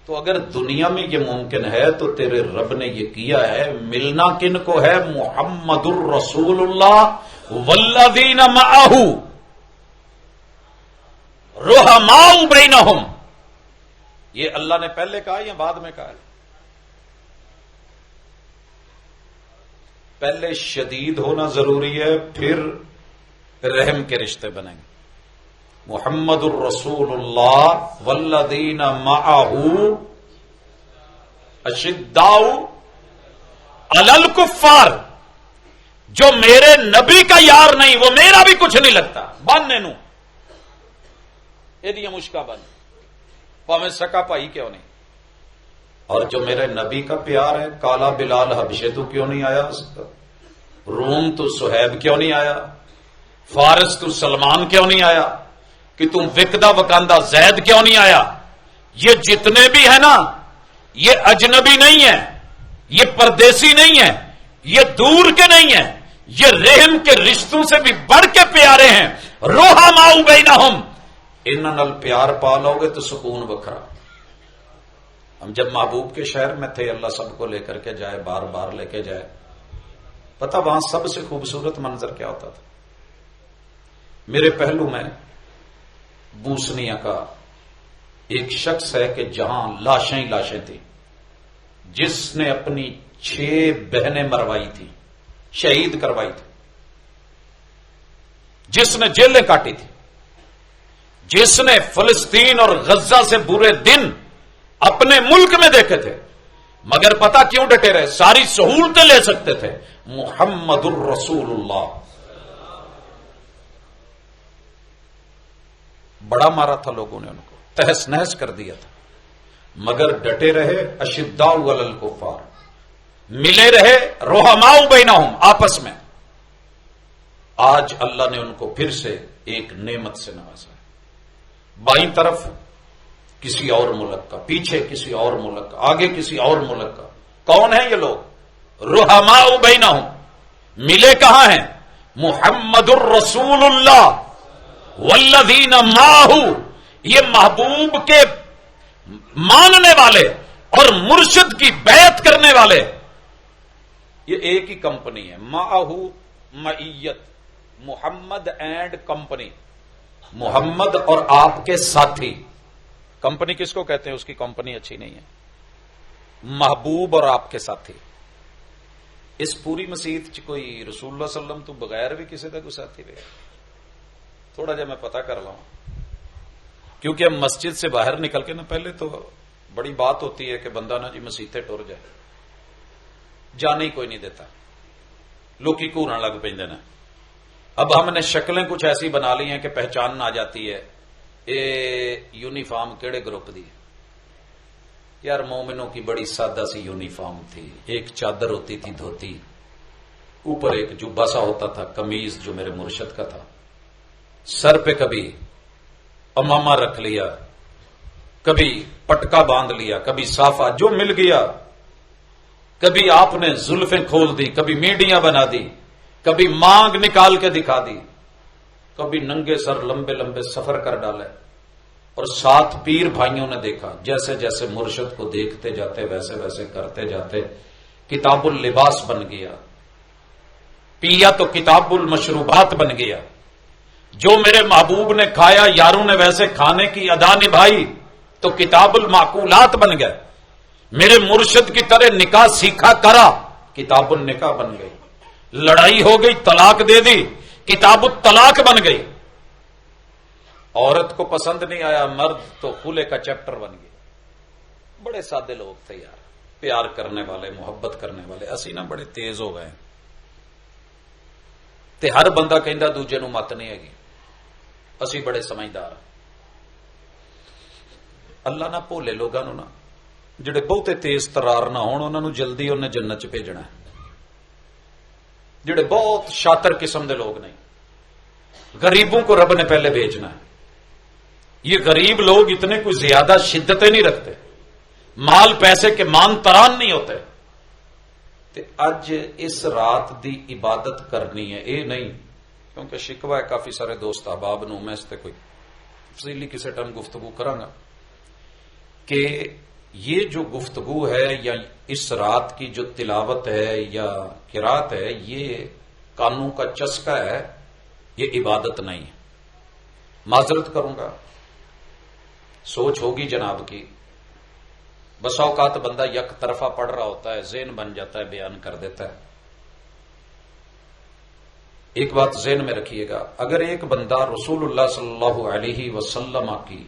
Speaker 1: تو اگر دنیا میں یہ ممکن ہے تو تیرے رب نے یہ کیا ہے. ملنا کن کو ہے؟ محمد الرسول اللہ والذین معہ رحماء بینہم. یہ اللہ نے پہلے کہا یا بعد میں کہا؟ پہلے شدید ہونا ضروری ہے، پھر رحم کے رشتے بنیں گے. محمد الرسول اللہ والذین معہ اشداء علی الکفار. جو میرے نبی کا یار نہیں وہ میرا بھی کچھ نہیں لگتا. باننے نو یہ مشکا بن پاویں سکا پائی کیوں نہیں. اور جو میرے نبی کا پیار ہے، کالا بلال حبشے تو کیوں نہیں آیا؟ روم تو سہیب کیوں نہیں آیا؟ فارس تو سلمان کیوں نہیں آیا؟ کہ تم وکدا وکاندا زید کیوں نہیں آیا؟ یہ جتنے بھی ہیں نا یہ اجنبی نہیں ہے، یہ پردیسی نہیں ہے، یہ دور کے نہیں ہیں، یہ رحم کے رشتوں سے بھی بڑھ کے پیارے ہیں. رحماء بینہم. انہاں نال پیار پا لو گے تو سکون وکھرا. ہم جب محبوب کے شہر میں تھے، اللہ سب کو لے کر کے جائے، بار بار لے کے جائے. پتہ وہاں سب سے خوبصورت منظر کیا ہوتا تھا؟ میرے پہلو میں بوسنیا کا ایک شخص ہے کہ جہاں لاشیں ہی لاشیں تھیں، جس نے اپنی 6 بہنیں مروائی تھی، شہید کروائی تھی، جس نے جیلیں کاٹی تھی، جس نے فلسطین اور غزہ سے برے دن اپنے ملک میں دیکھے تھے، مگر پتہ کیوں ڈٹے رہے؟ ساری سہولتیں لے سکتے تھے. محمد الرسول اللہ. بڑا مارا تھا لوگوں نے، ان کو تہس نہس کر دیا تھا، مگر ڈٹے رہے. اشداء علی الکفار. ملے رہے رحماء بینہم، آپس میں. آج اللہ نے ان کو پھر سے ایک نعمت سے نوازا. بائیں طرف کسی اور ملک کا، پیچھے کسی اور ملک کا، آگے کسی اور ملک کا. کون ہیں یہ لوگ؟ رحماء بینہم. ملے کہاں ہیں؟ محمد الرسول اللہ والذین معہ. یہ محبوب کے ماننے والے اور مرشد کی بیعت کرنے والے، یہ ایک ہی کمپنی ہے. معہ معیت، محمد اینڈ کمپنی. محمد اور آپ کے ساتھی. کمپنی کس کو کہتے ہیں؟ اس کی کمپنی اچھی نہیں ہے. محبوب اور آپ کے ساتھی. اس پوری مسیت کوئی رسول اللہ صلی اللہ علیہ وسلم تو بغیر بھی کسی کا کوئی ساتھی بھی. تھوڑا جا میں پتہ کر لوں، کیونکہ ہم مسجد سے باہر نکل کے نا، پہلے تو بڑی بات ہوتی ہے کہ بندہ نا جی مسیتیں ٹر جائے. جانے ہی کوئی نہیں دیتا، لوکی گھورن لگ پیندے نے۔ اب ہم نے شکلیں کچھ ایسی بنا لی ہیں کہ پہچان آ جاتی ہے یہ یونیفارم کیڑے گروپ دی ہے۔ یار مومنوں کی بڑی سادہ سی یونیفارم تھی، ایک چادر ہوتی تھی دھوتی، اوپر ایک جبہ سا ہوتا تھا، قمیض جو میرے مرشد کا تھا، سر پہ کبھی امامہ رکھ لیا، کبھی پٹکا باندھ لیا، کبھی صافہ جو مل گیا، کبھی آپ نے زلفیں کھول دی، کبھی میڈیاں بنا دی، کبھی مانگ نکال کے دکھا دی، کبھی ننگے سر لمبے لمبے سفر کر ڈالے، اور ساتھ پیر بھائیوں نے دیکھا جیسے جیسے مرشد کو دیکھتے جاتے ویسے ویسے کرتے جاتے کتاب اللباس بن گیا، پیا تو کتاب المشروبات بن گیا، جو میرے محبوب نے کھایا یاروں نے ویسے کھانے کی ادا نبھائی تو کتاب المعقولات بن گئے، میرے مرشد کی طرح نکاح سیکھا کرا، کتاب النکاح بن گئی، لڑائی ہو گئی طلاق دے دی، کتاب الطلاق بن گئی، عورت کو پسند نہیں آیا مرد تو خلع کا چیپٹر بن گیا۔ بڑے سادے لوگ تھے یار، پیار کرنے والے، محبت کرنے والے، اسی نا بڑے تیز ہو گئے تے ہر بندہ کہندا دوجے نو مت نہیں ہے، اسی بڑے سمجھدار۔ اللہ نہ بھولے لوگاں نو نا، جڑے بہتے تیز ترار نہ ہون انہاں نو جلدی انہیں جنت چ بھیجنا ہے، جڑے بہت شاطر قسم دے لوگ نہیں، غریبوں کو رب نے پہلے بھیجنا ہے۔ یہ غریب لوگ اتنے کوئی زیادہ شدتیں نہیں رکھتے، مال پیسے کے مان تران نہیں ہوتے، تے اج اس رات دی عبادت کرنی ہے، اے نہیں کیونکہ شکوہ ہے کافی سارے دوست احباب نو، میں اس تے کوئی تفصیلی کسی ٹائم گفتگو کراں گا کہ یہ جو گفتگو ہے یا اس رات کی جو تلاوت ہے یا قرات ہے یہ کانوں کا چسکا ہے، یہ عبادت نہیں ہے۔ معذرت کروں گا، سوچ ہوگی جناب کی، بس اوقات بندہ یک طرفہ پڑھ رہا ہوتا ہے، ذہن بن جاتا ہے، بیان کر دیتا ہے۔ ایک بات ذہن میں رکھیے گا، اگر ایک بندہ رسول اللہ صلی اللہ علیہ وسلم کی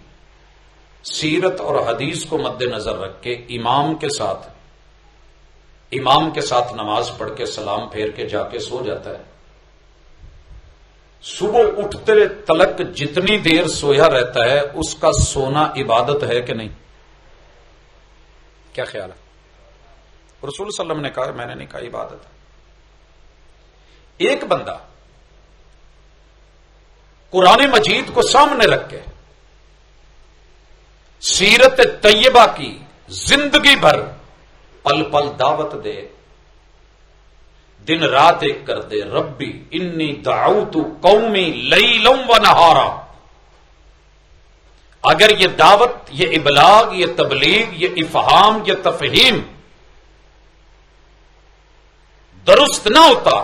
Speaker 1: سیرت اور حدیث کو مد نظر رکھ کے امام کے ساتھ نماز پڑھ کے سلام پھیر کے جا کے سو جاتا ہے، صبح اٹھتے تلک جتنی دیر سویا رہتا ہے اس کا سونا عبادت ہے کہ نہیں؟ کیا خیال ہے؟ رسول صلی اللہ علیہ وسلم نے کہا، میں نے نہیں کہا، عبادت ہے۔ ایک بندہ قرآن مجید کو سامنے رکھ کے سیرت طیبہ کی زندگی بھر پل پل دعوت دے، دن رات ایک کر دے، ربی انی دعوت قومی لیلا و نہارا، اگر یہ دعوت، یہ ابلاغ، یہ تبلیغ، یہ افہام، یہ تفہیم درست نہ ہوتا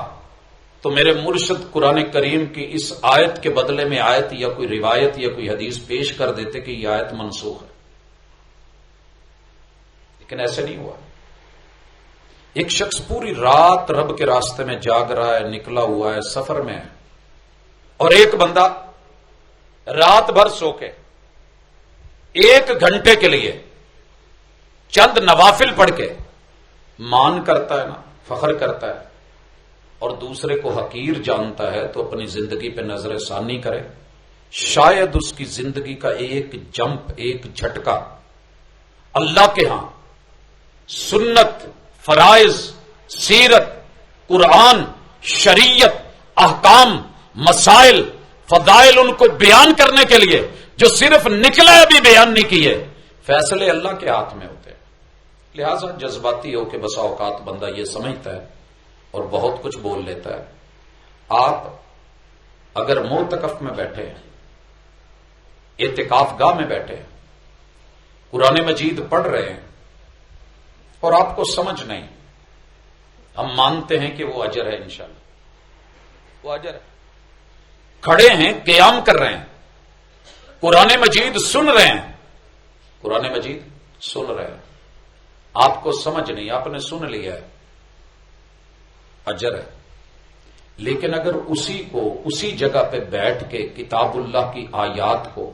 Speaker 1: تو میرے مرشد قرآن کریم کی اس آیت کے بدلے میں آیت یا کوئی روایت یا کوئی حدیث پیش کر دیتے کہ یہ آیت منسوخ ہے، لیکن ایسے نہیں ہوا۔ ایک شخص پوری رات رب کے راستے میں جاگ رہا ہے، نکلا ہوا ہے، سفر میں ہے، اور ایک بندہ رات بھر سو کے 1 گھنٹے کے لیے چند نوافل پڑھ کے مان کرتا ہے نا، فخر کرتا ہے، اور دوسرے کو حقیر جانتا ہے تو اپنی زندگی پہ نظر ثانی کرے، شاید اس کی زندگی کا ایک جمپ، ایک جھٹکا اللہ کے ہاں سنت، فرائض، سیرت، قرآن، شریعت، احکام، مسائل، فضائل ان کو بیان کرنے کے لیے جو صرف نکلا ہے بھی بیان نہیں کیے، فیصلے اللہ کے ہاتھ میں ہوتے ہیں۔ لہذا جذباتی ہو کے بسا اوقات بندہ یہ سمجھتا ہے اور بہت کچھ بول لیتا ہے۔ آپ اگر معتکف میں بیٹھے ہیں، اعتکاف گاہ میں بیٹھے ہیں، قرآن مجید پڑھ رہے ہیں اور آپ کو سمجھ نہیں، ہم مانتے ہیں کہ وہ اجر ہے، انشاءاللہ وہ اجر ہے، کھڑے ہیں، قیام کر رہے ہیں، قرآن مجید سن رہے ہیں، قرآن مجید سن رہے ہیں، آپ کو سمجھ نہیں، آپ نے سن لیا ہے، اجر ہے۔ لیکن اگر اسی جگہ پہ بیٹھ کے کتاب اللہ کی آیات کو،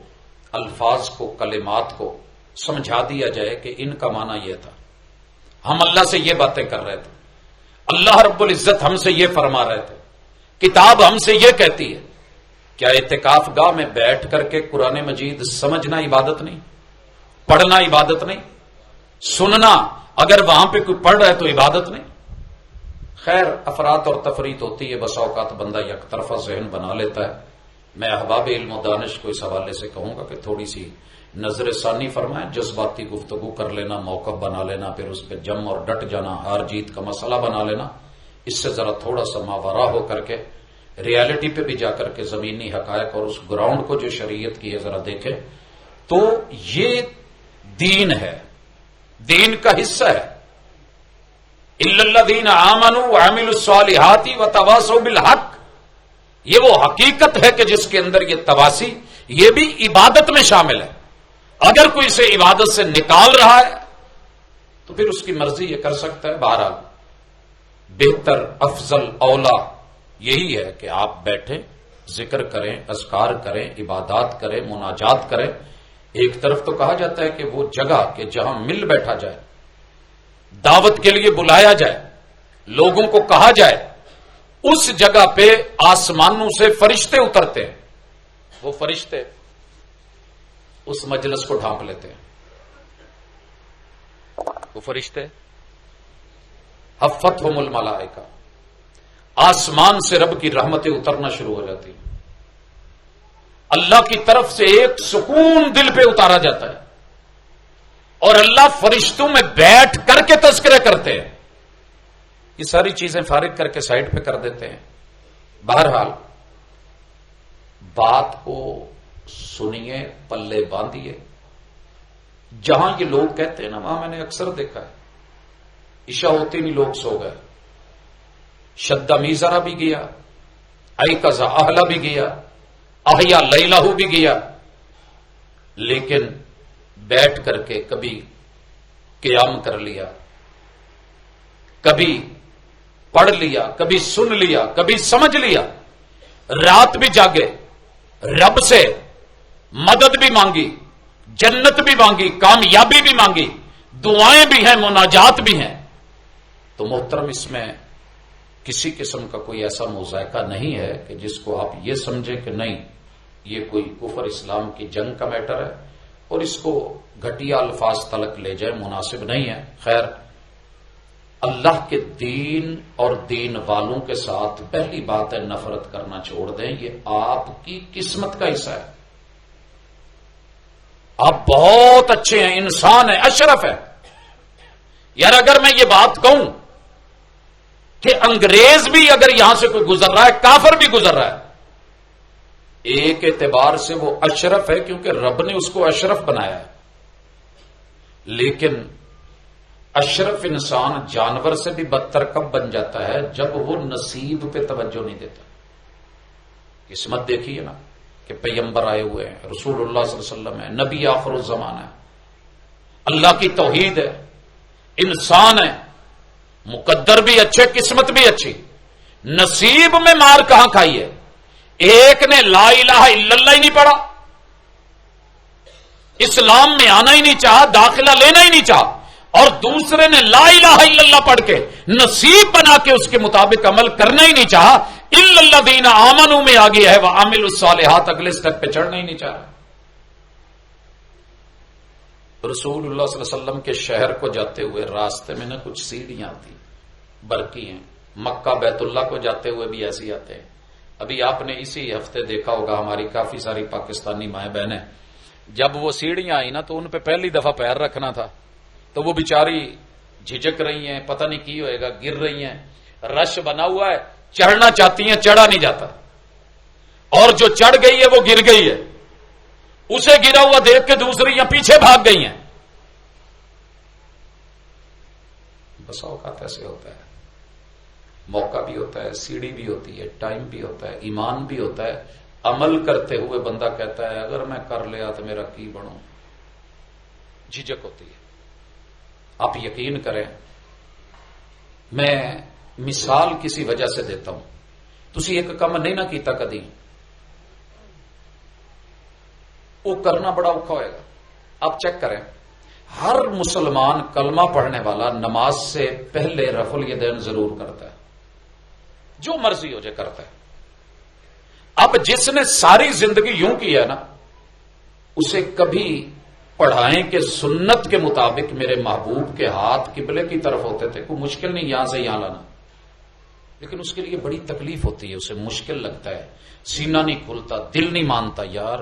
Speaker 1: الفاظ کو، کلمات کو سمجھا دیا جائے کہ ان کا معنی یہ تھا، ہم اللہ سے یہ باتیں کر رہے تھے، اللہ رب العزت ہم سے یہ فرما رہے تھے، کتاب ہم سے یہ کہتی ہے، کیا اعتکاف گاہ میں بیٹھ کر کے قرآن مجید سمجھنا عبادت نہیں؟ پڑھنا عبادت نہیں؟ سننا اگر وہاں پہ کوئی پڑھ رہا ہے تو عبادت نہیں؟ خیر، افراد اور تفریط ہوتی ہے، بسا اوقات بندہ یک طرفہ ذہن بنا لیتا ہے۔ میں احباب علم و دانش کو اس حوالے سے کہوں گا کہ تھوڑی سی نظر ثانی فرمائیں، جذباتی گفتگو کر لینا، موقف بنا لینا، پھر اس پہ جم اور ڈٹ جانا، ہار جیت کا مسئلہ بنا لینا، اس سے ذرا تھوڑا سا ماورا ہو کر کے ریالٹی پہ بھی جا کر کے زمینی حقائق اور اس گراؤنڈ کو جو شریعت کی ہے ذرا دیکھیں تو یہ دین ہے، دین کا حصہ ہے۔ الا الذین آمنوا وعملوا الصالحات وتواصوا بالحق، یہ وہ حقیقت ہے کہ جس کے اندر یہ تواصی، یہ بھی عبادت میں شامل ہے۔ اگر کوئی اسے عبادت سے نکال رہا ہے تو پھر اس کی مرضی یہ کر سکتا ہے۔ بہرحال بہتر، افضل، اولا یہی ہے کہ آپ بیٹھیں، ذکر کریں، اذکار کریں، عبادات کریں، مناجات کریں۔ ایک طرف تو کہا جاتا ہے کہ وہ جگہ کہ جہاں مل بیٹھا جائے، دعوت کے لیے بلایا جائے، لوگوں کو کہا جائے، اس جگہ پہ آسمانوں سے فرشتے اترتے ہیں، وہ فرشتے اس مجلس کو ڈھانپ لیتے ہیں۔ وہ فرشتے حفتہم الملائکہ، آسمان سے رب کی رحمتیں اترنا شروع ہو جاتی ہیں، اللہ کی طرف سے ایک سکون دل پہ اتارا جاتا ہے، اور اللہ فرشتوں میں بیٹھ کر کے تذکرے کرتے ہیں۔ یہ ساری چیزیں فارغ کر کے سائڈ پہ کر دیتے ہیں۔ بہرحال بات کو سنیے، پلے باندھیے۔ جہاں یہ لوگ کہتے ہیں نا، وہاں میں نے اکثر دیکھا ہے، عشاء ہوتی نہیں لوگ سو گئے، شدہ میزرا بھی گیا، ایقظ اہلا بھی گیا، احیا لیلہ بھی گیا، لیکن بیٹھ کر کے کبھی قیام کر لیا، کبھی پڑھ لیا، کبھی سن لیا، کبھی سمجھ لیا، رات بھی جاگے، رب سے مدد بھی مانگی، جنت بھی مانگی، کامیابی بھی مانگی، دعائیں بھی ہیں، مناجات بھی ہیں، تو محترم اس میں کسی قسم کا کوئی ایسا مذائقہ نہیں ہے کہ جس کو آپ یہ سمجھیں کہ نہیں یہ کوئی کفر اسلام کی جنگ کا میٹر ہے اور اس کو گھٹیا الفاظ تلک لے جائے، مناسب نہیں ہے۔ خیر، اللہ کے دین اور دین والوں کے ساتھ پہلی بات ہے نفرت کرنا چھوڑ دیں، یہ آپ کی قسمت کا حصہ ہے۔ آپ بہت اچھے ہیں، انسان ہیں، اشرف ہے۔ یار اگر میں یہ بات کہوں کہ انگریز بھی اگر یہاں سے کوئی گزر رہا ہے، کافر بھی گزر رہا ہے، ایک اعتبار سے وہ اشرف ہے کیونکہ رب نے اس کو اشرف بنایا ہے، لیکن اشرف انسان جانور سے بھی بدتر کب بن جاتا ہے جب وہ نصیب پہ توجہ نہیں دیتا۔ قسمت دیکھیے نا کہ پیغمبر آئے ہوئے ہیں، رسول اللہ صلی اللہ علیہ وسلم ہے، نبی آخر الزمان ہے، اللہ کی توحید ہے، انسان ہے، مقدر بھی اچھے، قسمت بھی اچھی، نصیب میں مار کہاں کھائی ہے؟ ایک نے لا الہ الا اللہ ہی نہیں پڑھا، اسلام میں آنا ہی نہیں چاہا، داخلہ لینا ہی نہیں چاہا، اور دوسرے نے لا الہ الا اللہ پڑھ کے نصیب بنا کے اس کے مطابق عمل کرنا ہی نہیں چاہا، الا الذین آمنوا میں آ گیا ہے وعملوا الصالحات، اگلے سٹیپ پہ چڑھنا ہی نہیں چاہا۔ رسول اللہ صلی اللہ علیہ وسلم کے شہر کو جاتے ہوئے راستے میں نہ کچھ سیڑھیاں آتی برقی ہیں، مکہ بیت اللہ کو جاتے ہوئے بھی ایسی آتے ہیں۔ ابھی آپ نے اسی ہفتے دیکھا ہوگا ہماری کافی ساری پاکستانی مائیں بہنیں جب وہ سیڑھیاں آئی نا تو ان پہ پہلی دفعہ پیر رکھنا تھا تو وہ بیچاری جھجک رہی ہیں، پتہ نہیں کی ہوئے گا، گر رہی ہیں، رش بنا ہوا ہے، چڑھنا چاہتی ہیں، چڑھا نہیں جاتا، اور جو چڑھ گئی ہے وہ گر گئی ہے، اسے گرا ہوا دیکھ کے دوسری یا پیچھے بھاگ گئی ہیں۔ بس اوقات ایسے ہوتا ہے، موقع بھی ہوتا ہے، سیڑھی بھی ہوتی ہے، ٹائم بھی ہوتا ہے، ایمان بھی ہوتا ہے، عمل کرتے ہوئے بندہ کہتا ہے اگر میں کر لیا تو میرا کی بنوں، جھجک ہوتی ہے۔ آپ یقین کریں، میں مثال کسی وجہ سے دیتا ہوں، تسی ایک کام نہیں نہ کیتا کدی، وہ کرنا بڑا اوکھا ہوئے گا۔ آپ چیک کریں، ہر مسلمان کلمہ پڑھنے والا نماز سے پہلے رفع الیدین ضرور کرتا ہے، جو مرضی ہو جائے کرتا ہے۔ اب جس نے ساری زندگی یوں کیا نا، اسے کبھی پڑھائیں کہ سنت کے مطابق میرے محبوب کے ہاتھ قبلے کی طرف ہوتے تھے، کوئی مشکل نہیں یہاں سے یہاں لانا، لیکن اس کے لیے بڑی تکلیف ہوتی ہے، اسے مشکل لگتا ہے، سینہ نہیں کھلتا، دل نہیں مانتا، یار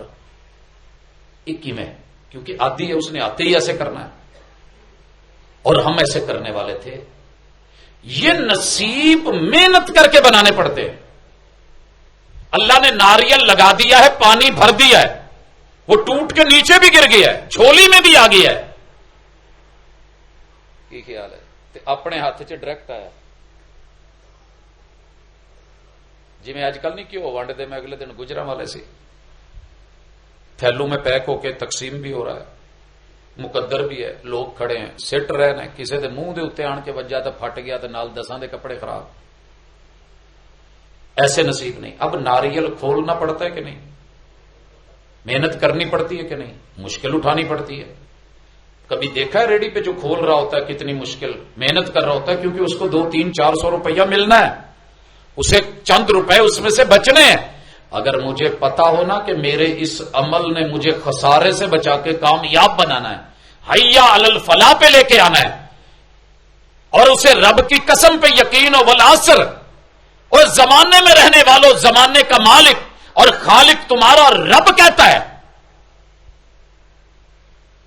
Speaker 1: ایک ہی میں، کیونکہ عادی ہے، اس نے آتے ہی ایسے کرنا ہے، اور ہم ایسے کرنے والے تھے۔ یہ نصیب محنت کر کے بنانے پڑتے ہیں۔ اللہ نے ناریل لگا دیا ہے، پانی بھر دیا ہے، وہ ٹوٹ کے نیچے بھی گر گیا ہے، جھولی میں بھی آ گیا ہے، کی خیال ہے تے اپنے ہاتھ چ ڈائریکٹ آیا، جی میں اج کل نہیں کیوں ونڈ دے میں اگلے دن گجرا والے سی، تھیلوں میں پیک ہو کے تقسیم بھی ہو رہا ہے، مقدر بھی ہے، لوگ کھڑے ہیں، سٹ رہے ہیں، کسی دے منہ دے اتنے آن کے وجہ تو پھٹ گیا تو نال 10 دے کپڑے خراب، ایسے نصیب نہیں۔ اب ناریل کھولنا پڑتا ہے کہ نہیں، محنت کرنی پڑتی ہے کہ نہیں، مشکل اٹھانی پڑتی ہے۔ کبھی دیکھا ہے ریڈی پہ جو کھول رہا ہوتا ہے کتنی مشکل محنت کر رہا ہوتا ہے، کیونکہ اس کو 200-300-400 روپیہ ملنا ہے، اسے چند روپے اس میں سے بچنے ہیں۔ اگر مجھے پتا ہونا کہ میرے اس عمل نے مجھے خسارے سے بچا کے کامیاب بنانا ہے، حیا علی الفلاح پہ لے کے آنا ہے، اور اسے رب کی قسم پہ یقین ہو، والعصر، اور زمانے میں رہنے والوں، زمانے کا مالک اور خالق تمہارا رب کہتا ہے،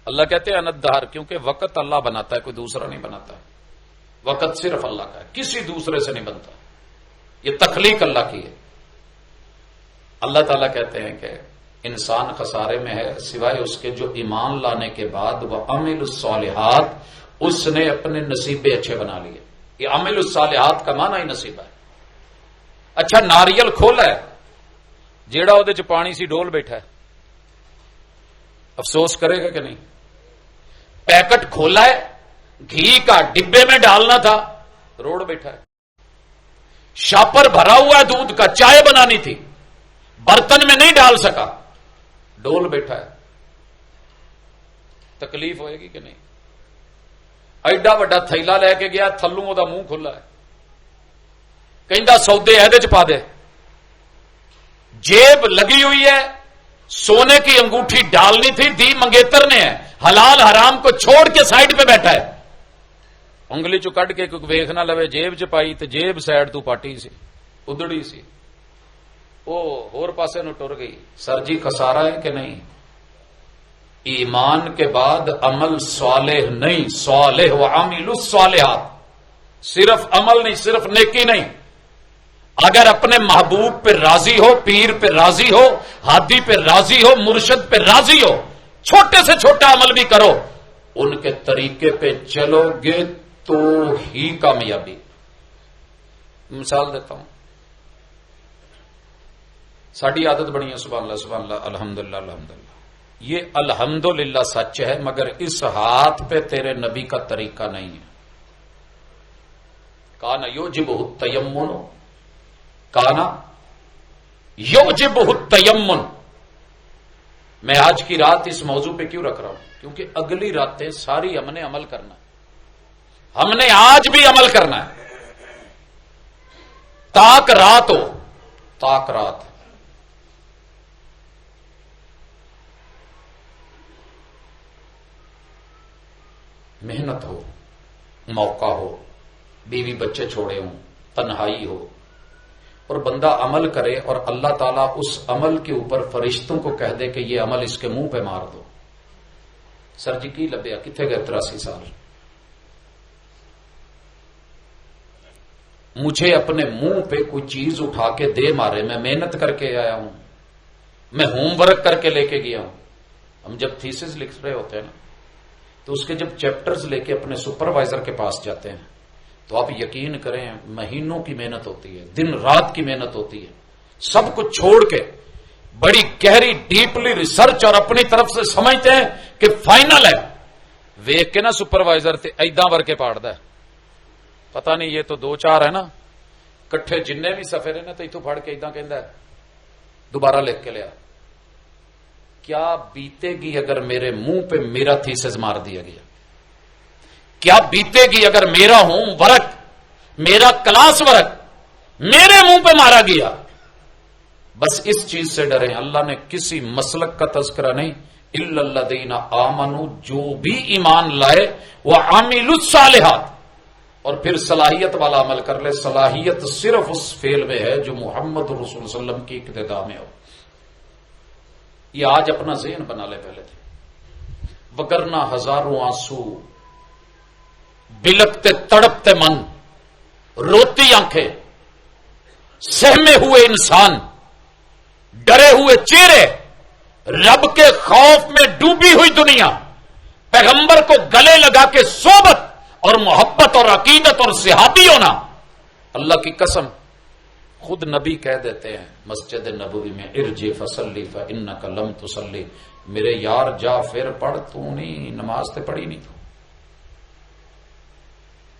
Speaker 1: اللہ کہتے ہیں اندہر، کیونکہ وقت اللہ بناتا ہے، کوئی دوسرا نہیں بناتا، وقت صرف اللہ کا ہے، کسی دوسرے سے نہیں بنتا، یہ تخلیق اللہ کی ہے۔ اللہ تعالیٰ کہتے ہیں کہ انسان خسارے میں ہے سوائے اس کے جو ایمان لانے کے بعد وہ عمل الصالحات، اس نے اپنے نصیبے اچھے بنا لیے۔ یہ عمل الصالحات کا معنی ہی نصیبہ ہے۔ اچھا ناریل کھولا ہے، جیڑا وہ پانی سی ڈول بیٹھا ہے، افسوس کرے گا کہ نہیں؟ پیکٹ کھولا ہے، گھی کا ڈبے میں ڈالنا تھا، روڑ بیٹھا ہے۔ شاپر بھرا ہوا ہے دودھ کا، چائے بنانی تھی، برتن میں نہیں ڈال سکا، ڈول بیٹھا ہے، تکلیف ہوئے گی کہ نہیں؟ ایڈا وڈا تھیلا لے کے گیا، تھلوں وہ منہ کھلا ہے، کہندا سودے ایدے چ پا دے، جیب لگی ہوئی ہے، سونے کی انگوٹھی ڈالنی تھی، دی منگیتر نے ہے، حلال حرام کو چھوڑ کے سائڈ پہ بیٹھا ہے، انگلی چو کٹ کے کوئی ویکھ نہ لوے، جیب چ پائی تو جیب سائڈ تو پاٹی سی، ادڑی سی، وہ ہور پاسے نو ٹر گئی۔ سر جی خسارہ ہے کہ نہیں؟ ایمان کے بعد عمل صالح نہیں، صالح وعامل الصالحات، صرف عمل نہیں، صرف نیکی نہیں۔ اگر اپنے محبوب پہ راضی ہو، پیر پہ راضی ہو، ہادی پہ راضی ہو، مرشد پہ راضی ہو، چھوٹے سے چھوٹا عمل بھی کرو، ان کے طریقے پہ چلو گے تو ہی کامیابی۔ مثال دیتا ہوں، ساری عادت بنی ہے سبحان اللہ سبحان اللہ الحمدللہ الحمدللہ، یہ الحمدللہ سچ ہے، مگر اس ہاتھ پہ تیرے نبی کا طریقہ نہیں ہے۔ کانا یوجبہ التیمن، کانا یوجبہ التیمن۔ میں آج کی رات اس موضوع پہ کیوں رکھ رہا ہوں؟ کیونکہ اگلی راتیں ساری ہم نے عمل کرنا ہے، ہم نے آج بھی عمل کرنا ہے، تاک رات ہو، تاک رات، محنت ہو، موقع ہو، بیوی بچے چھوڑے ہوں، تنہائی ہو، اور بندہ عمل کرے اور اللہ تعالیٰ اس عمل کے اوپر فرشتوں کو کہہ دے کہ یہ عمل اس کے منہ پہ مار دو۔ سر جی کی لبیا کتنے گئے 83 سال؟ مجھے اپنے منہ پہ کوئی چیز اٹھا کے دے مارے، میں محنت کر کے آیا ہوں، میں ہوم ورک کر کے لے کے گیا ہوں۔ ہم جب تھیسس لکھ رہے ہوتے ہیں نا، تو اس کے جب چیپٹرز لے کے اپنے سپروائزر کے پاس جاتے ہیں تو آپ یقین کریں مہینوں کی محنت ہوتی ہے، دن رات کی محنت ہوتی ہے، سب کچھ چھوڑ کے بڑی گہری ڈیپلی ریسرچ اور اپنی طرف سے سمجھتے ہیں کہ فائنل ہے، ویک کے نا سپروائزر تے ایداں ور کے پاڑدا ہے، پتہ نہیں یہ تو 2-4 ہے نا، کٹھے جننے بھی سفر ہے نا تو اتوں پھڑ کے ایداں کہندا ہے دوبارہ لکھ کے لیا۔ کیا بیتے گی اگر میرے منہ پہ میرا تھیسس مار دیا گیا؟ کیا بیتے گی اگر میرا ہوں ورق، میرا کلاس ورق میرے منہ پہ مارا گیا. بس اس چیز سے ڈریں. اللہ نے کسی مسلک کا تذکرہ نہیں، الا الذین آمنوا، جو بھی ایمان لائے، وعملوا الصالحات، اور پھر صلاحیت والا عمل کر لے. صلاحیت صرف اس فعل میں ہے جو محمد رسول صلی اللہ علیہ وسلم کی اقتداء میں ہو. یہ آج اپنا ذہن بنا لے پہلے تھے، وگرنہ ہزاروں آنسو، بلکتے تڑپتے من، روتی آنکھیں، سہمے ہوئے انسان، ڈرے ہوئے چہرے، رب کے خوف میں ڈوبی ہوئی دنیا، پیغمبر کو گلے لگا کے صحبت اور محبت اور عقیدت اور صحابی ہونا. اللہ کی قسم خود نبی کہہ دیتے ہیں مسجد نبوی میں، ارجع فصلی فانک لم تصلی، میرے یار جا پھر پڑھ، تو نہیں نماز تے پڑھی نہیں، تو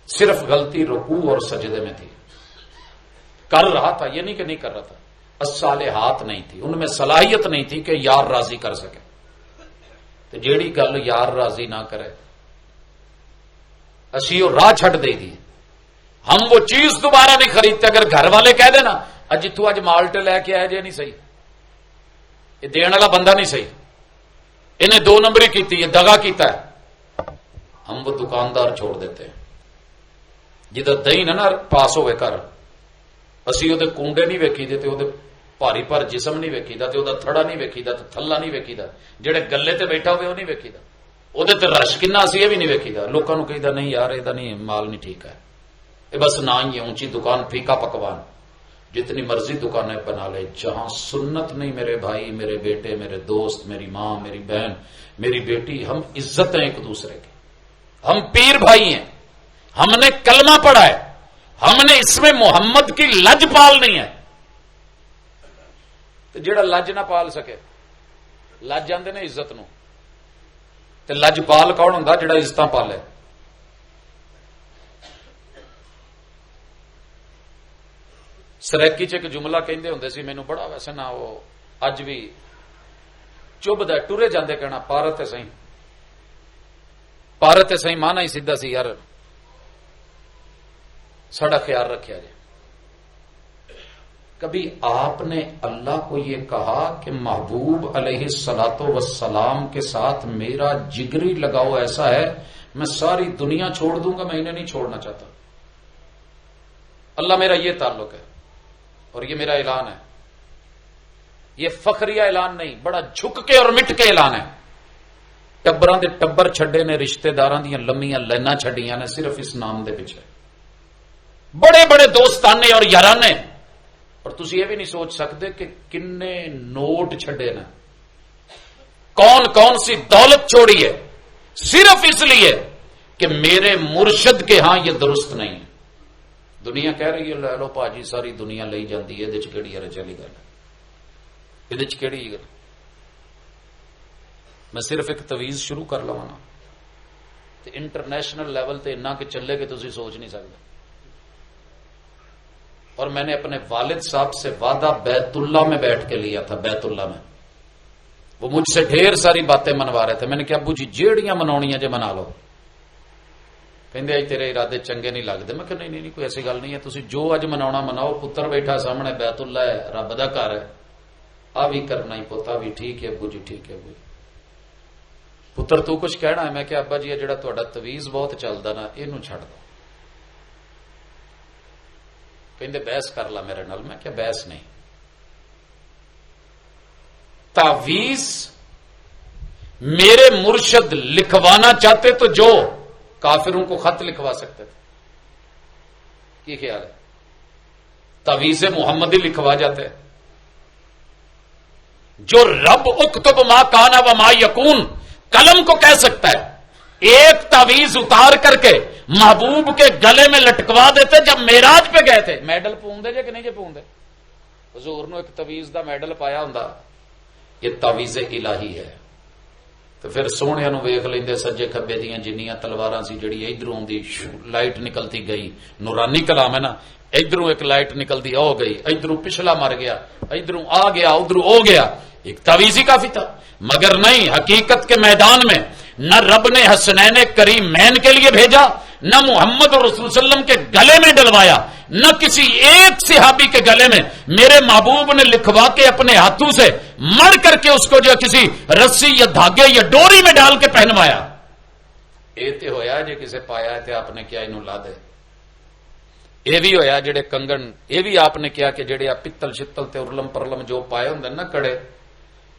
Speaker 1: صرف غلطی رکوع اور سجدے میں تھی. کر رہا تھا، یہ نہیں کہ نہیں کر رہا تھا، الصالحات نہیں تھی، ان میں صلاحیت نہیں تھی کہ یار راضی کر سکے. تو جیڑی گل یار راضی نہ کرے اسی وہ راہ چھٹ دے گی. ہم وہ چیز دوبارہ نہیں خریدتے. اگر گھر والے کہہ دینا جتوں اج مالٹے لے کے آئے جے نہیں صحیح، یہ دین والا بندہ نہیں صحیح، انہیں 2 نمبری کیتی، یہ دگا کیتا ہے، ہم وہ دکاندار چھوڑ دیتے ہیں. جدھر دہی نہ پاس ہوئے کر، اسی وہ کنڈے نہیں ویکھی دے، وہ بھاری پر جسم نہیں ویکھی دا، وہ تھڑا نہیں ویکھی دا، تھلا نہیں ویکھی دا، جہے گلے تے بیٹھا ہوئے وہ نہیں ویکھی دا، وہ رش کنا اسی یہ بھی نہیں ویکھی دا. لوگوں کو کہی دا نہیں یار یہ نہیں مال نہیں ٹھیک ہے، یہ بس نہ ہی ہے اونچی دکان، پھیکا پکوان، جتنی مرضی دکانیں بنا لے، جہاں سنت نہیں میرے بھائی، میرے بیٹے، میرے دوست، میری ماں، میری بہن، میری بیٹی، ہم عزت ہیں ایک دوسرے کی، ہم پیر بھائی ہیں، ہم نے کلمہ پڑھا ہے، ہم نے اس میں محمد کی لج پال نہیں ہے. تو جڑا لج نہ پال سکے، لج جاندے نے عزت نو، تے لج پال کون ہوندا؟ جڑا عزتاں پالے. سریکی چ ایک جملہ کہندے ہوندے سی، مینوں بڑا ویسے نہ وہ اج بھی چبھدا، ٹرے جاندے کہنا پارت سہی، پارت سہی مانا ہی سیدھا سی یار ساڈا خیال رکھیا جائے. کبھی آپ نے اللہ کو یہ کہا کہ محبوب علیہ الصلوۃ والسلام کے ساتھ میرا جگری لگاؤ ایسا ہے میں ساری دنیا چھوڑ دوں گا، میں انہیں نہیں چھوڑنا چاہتا. اللہ میرا یہ تعلق ہے اور یہ میرا اعلان ہے، یہ فخریہ اعلان نہیں، بڑا جھک کے اور مٹ کے اعلان ہے. ٹبراں دے ٹبر چھڈے نے، رشتے داراں دیاں لمیاں لائناں چھڈیاں نے صرف اس نام دے پیچھے، بڑے بڑے دوستانے اور یارانے، اور تسی یہ بھی نہیں سوچ سکتے کہ کنے نوٹ چھڈے نا، کون کون سی دولت چھوڑی ہے، صرف اس لیے کہ میرے مرشد کے ہاں یہ درست نہیں ہے. دنیا کہہ رہی ہے لے لو پاجی، ساری دنیا لئی جاندی ہے، یہ کہڑی ہے چلی گل، یہ کہڑی گل. میں صرف ایک تویز شروع کر لوا نا، انٹرنیشنل لیول تے اتنا کہ چلے کہ تسی سوچ نہیں سکتے. اور میں نے اپنے والد صاحب سے وعدہ بیت اللہ میں بیٹھ کے لیا تھا، بیت اللہ میں. وہ مجھ سے ڈھیر ساری باتیں منوا رہے تھے. میں نے کہا ابو جی جیڑیاں مناونیاں جے منا لو. کہندے اج تیرے ارادے چنگے نہیں لگتے. میں کہا نہیں کوئی ایسی گل نہیں ہے، تسی جو اج مناونا مناؤ، پتر بیٹھا سامنے، بیت اللہ ہے، رب دا گھر ہے، آ بھی کرنا ہی پوتا بھی ٹھیک ہے ابو جی، ٹھیک ہے ابو جی. پتر تو کچھ کہنا ہے؟ میں کہا ابا جی جڑا تہاڈا تویز بہت چلدا نا، اینوں چھڈ دو. کہندے بحث کر لا میرے نال. میں کیا بحث نہیں، تعویذ میرے مرشد لکھوانا چاہتے تو جو کافروں کو خط لکھوا سکتے تھے. کی خیال ہے؟ تعویذ محمدی لکھوا جاتے. جو رب اکتب ما کان و ما یکون قلم کو کہہ سکتا ہے، ایک تعویذ اتار کر کے محبوب کے گلے میں لٹکوا دیتے. جب معراج پہ گئے تھے، میڈل پوندے جے کہ نہیں جے پوندے؟ حضور نو ایک تعویذ دا میڈل پایا ہوندا. یہ تعویذ الہی ہے. تو پھر سونے نو ویکھ لیندے سجے کھبے دیاں جنیاں تلواراں سی، جڑی ادھروں دی لائٹ نکلتی گئی، نورانی کلام ہے نا، ادھروں ایک لائٹ نکلتی ہو گئی، ادھروں پچھلا مر گیا، ادھروں آ گیا، ادھروں ہو گیا. ایک تعویذ ہی کافی تھا. مگر نہیں، حقیقت کے میدان میں نہ رب نے حسنین کریمین کے لیے بھیجا، نہ محمد رسول صلی اللہ علیہ وسلم کے گلے میں ڈلوایا، نہ کسی ایک صحابی کے گلے میں میرے محبوب نے لکھوا کے اپنے ہاتھوں سے مڑ کر کے اس کو جو کسی رسی یا دھاگے یا ڈوری میں ڈال کے پہنوایا۔ یہ تو ہویا جی کسے پایا ہے آپ نے کیا انہوں لا دے، یہ بھی ہویا جڑے کنگن، یہ بھی آپ نے کیا کہ جڑے پتل شتل تے ارلم پرلم جو پائے ہوں نا کڑے،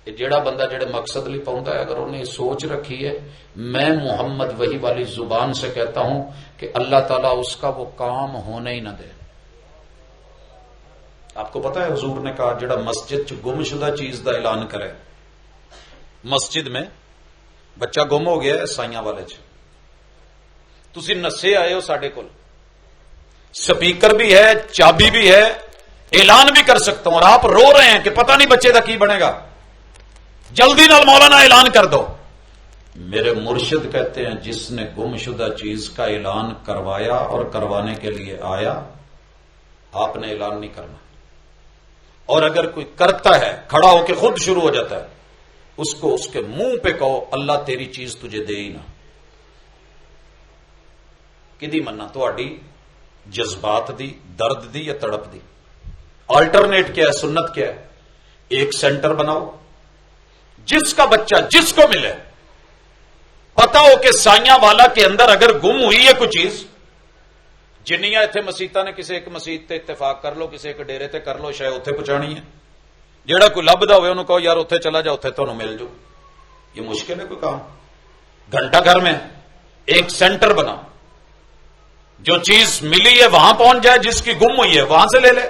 Speaker 1: یہ جڑا بندہ جڑے مقصد لی پاؤندا ہے، اگر انہیں سوچ رکھی ہے، میں محمد وحی والی زبان سے کہتا ہوں کہ اللہ تعالیٰ اس کا وہ کام ہونے ہی نہ دے۔ آپ کو پتا ہے حضور نے کہا جڑا مسجد چ گم شدہ چیز دا اعلان کرے، مسجد میں بچہ گم ہو گیا ہے سائیاں والے چ، تسی نسے آئے ہو ساڈے کول، سپیکر بھی ہے، چابی بھی ہے، اعلان بھی کر سکتا ہوں، اور آپ رو رہے ہیں کہ پتہ نہیں بچے دا کی بنے گا، جلدی نال مولانا اعلان کر دو۔ میرے مرشد کہتے ہیں جس نے گم شدہ چیز کا اعلان کروایا اور کروانے کے لیے آیا، آپ نے اعلان نہیں کرنا، اور اگر کوئی کرتا ہے کھڑا ہو کے خود شروع ہو جاتا ہے، اس کو اس کے منہ پہ کہو اللہ تیری چیز تجھے دے ہی نہ۔ کدی مننا تہاڈی جذبات دی، درد دی یا تڑپ دی؟ آلٹرنیٹ کیا ہے؟ سنت کیا ہے؟ ایک سینٹر بناؤ، جس کا بچہ جس کو ملے پتا ہو کہ سائیاں والا کے اندر اگر گم ہوئی ہے کوئی چیز، جنیاں اتنے مسیطاں نے کسی ایک مسیت تے اتفاق کر لو، کسی ایک ڈیرے تے کر لو، شاید اتنے پہنچانی ہے، جیڑا کوئی لبدا ہوئے انہوں کہو یار اتنے چلا جا، اتنے تمہیں مل جاؤ، یہ مشکل ہے کوئی کام؟ گھنٹہ گھر میں ایک سینٹر بنا، جو چیز ملی ہے وہاں پہنچ جائے، جس کی گم ہوئی ہے وہاں سے لے لے۔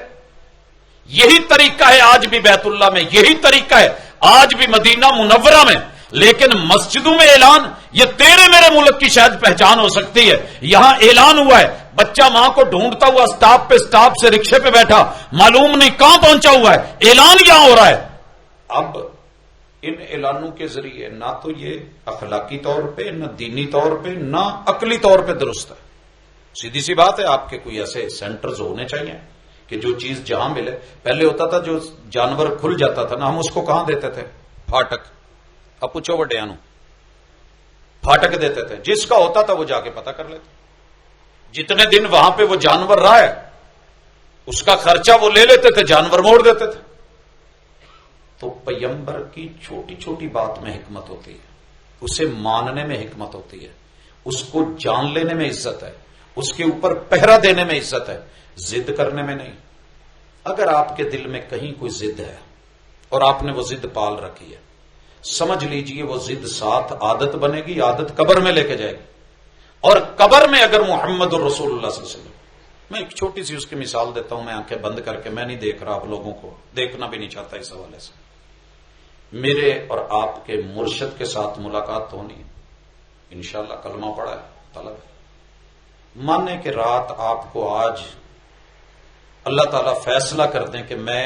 Speaker 1: یہی طریقہ ہے آج بھی بیت اللہ میں، یہی طریقہ ہے آج بھی مدینہ منورہ میں، لیکن مسجدوں میں اعلان یہ تیرے میرے ملک کی شاید پہچان ہو سکتی ہے۔ یہاں اعلان ہوا ہے، بچہ ماں کو ڈھونڈتا ہوا سٹاپ سے رکشے پہ بیٹھا، معلوم نہیں کہاں پہنچا ہوا ہے، اعلان یہاں ہو رہا ہے۔ اب ان اعلانوں کے ذریعے نہ تو یہ اخلاقی طور پہ، نہ دینی طور پہ، نہ عقلی طور پہ درست ہے۔ سیدھی سی بات ہے، آپ کے کوئی ایسے سینٹرز ہونے چاہیے کہ جو چیز جہاں ملے۔ پہلے ہوتا تھا جو جانور کھل جاتا تھا نا، ہم اس کو کہاں دیتے تھے؟ پھاٹک۔ اب پوچھو وڈیاں نو، پھاٹک دیتے تھے، جس کا ہوتا تھا وہ جا کے پتا کر لیتے، جتنے دن وہاں پہ وہ جانور رہا ہے اس کا خرچہ وہ لے لیتے تھے، جانور موڑ دیتے تھے۔ تو پیغمبر کی چھوٹی چھوٹی بات میں حکمت ہوتی ہے، اسے ماننے میں حکمت ہوتی ہے، اس کو جان لینے میں عزت ہے، اس کے اوپر پہرا دینے میں عزت ہے، ضد کرنے میں نہیں۔ اگر آپ کے دل میں کہیں کوئی ضد ہے اور آپ نے وہ ضد پال رکھی ہے، سمجھ لیجئے وہ ضد ساتھ عادت بنے گی، عادت قبر میں لے کے جائے گی، اور قبر میں اگر محمد الرسول اللہ صلی اللہ علیہ وسلم، میں ایک چھوٹی سی اس کی مثال دیتا ہوں، میں آنکھیں بند کر کے، میں نہیں دیکھ رہا آپ لوگوں کو، دیکھنا بھی نہیں چاہتا اس حوالے سے، میرے اور آپ کے مرشد کے ساتھ ملاقات ہونی ہے، انشاءاللہ کلمہ پڑھا ہے طلب ہے، مانے کہ رات آپ کو آج اللہ تعالیٰ فیصلہ کر دیں کہ میں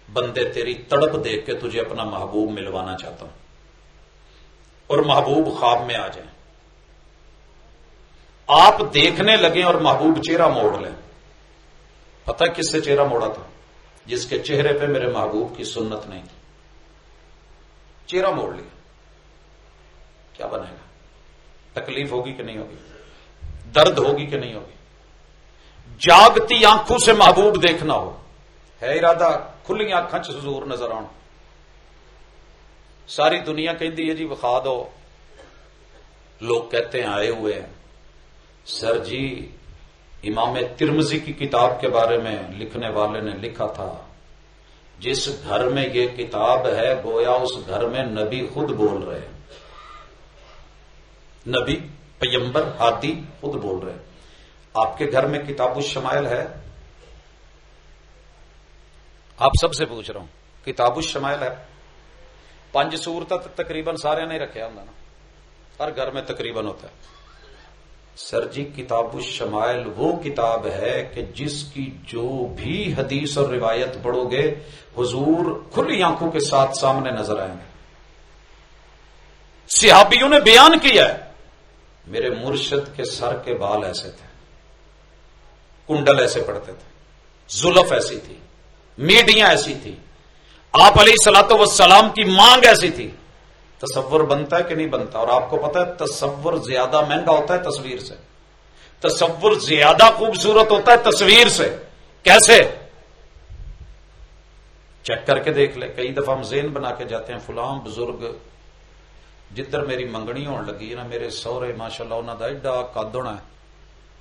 Speaker 1: بندے تیری تڑپ دیکھ کے تجھے اپنا محبوب ملوانا چاہتا ہوں، اور محبوب خواب میں آ جائیں، آپ دیکھنے لگیں اور محبوب چہرہ موڑ لیں۔ پتہ کس سے چہرہ موڑا تھا؟ جس کے چہرے پہ میرے محبوب کی سنت نہیں تھی، چہرہ موڑ لیا، کیا بنے گا؟ تکلیف ہوگی کہ نہیں ہوگی؟ درد ہوگی کہ نہیں ہوگی؟ جاگتی آنکھوں سے محبوب دیکھنا ہو، ہے ارادہ کھلی آنکھاں چ حضور نظر آن، ساری دنیا کہندی ہے جی وخا دو، لوگ کہتے ہیں آئے ہوئے ہیں، سر جی امام ترمذی کی کتاب کے بارے میں لکھنے والے نے لکھا تھا جس گھر میں یہ کتاب ہے گویا اس گھر میں نبی خود بول رہے ہیں، نبی پیغمبر ہادی خود بول رہے ہیں۔ آپ کے گھر میں کتاب الشمائل ہے؟ آپ سب سے پوچھ رہا ہوں، کتاب الشمائل ہے؟ 5 سورتاں تقریباً سارے نے رکھا ہوں نا، ہر گھر میں تقریباً ہوتا ہے۔ سر جی کتاب الشمائل وہ کتاب ہے کہ جس کی جو بھی حدیث اور روایت پڑھو گے حضور کھلی آنکھوں کے ساتھ سامنے نظر آئیں گے۔ صحابیوں نے بیان کیا ہے، میرے مرشد کے سر کے بال ایسے تھے، کنڈل ایسے پڑتے تھے، زلف ایسی تھی، میڈیاں ایسی تھی، آپ علیہ الصلوۃ والسلام کی مانگ ایسی تھی، تصور بنتا ہے کہ نہیں بنتا؟ اور آپ کو پتا ہے تصور زیادہ مہنگا ہوتا ہے تصویر سے، تصور زیادہ خوبصورت ہوتا ہے تصویر سے۔ کیسے؟ چیک کر کے دیکھ لے۔ کئی دفعہ ہم ذہن بنا کے جاتے ہیں فلاں بزرگ جدھر میری منگنی ہون لگی ہے نا، میرے سہرے ماشاءاللہ انہاں دا ایڈا قد ہونا ہے،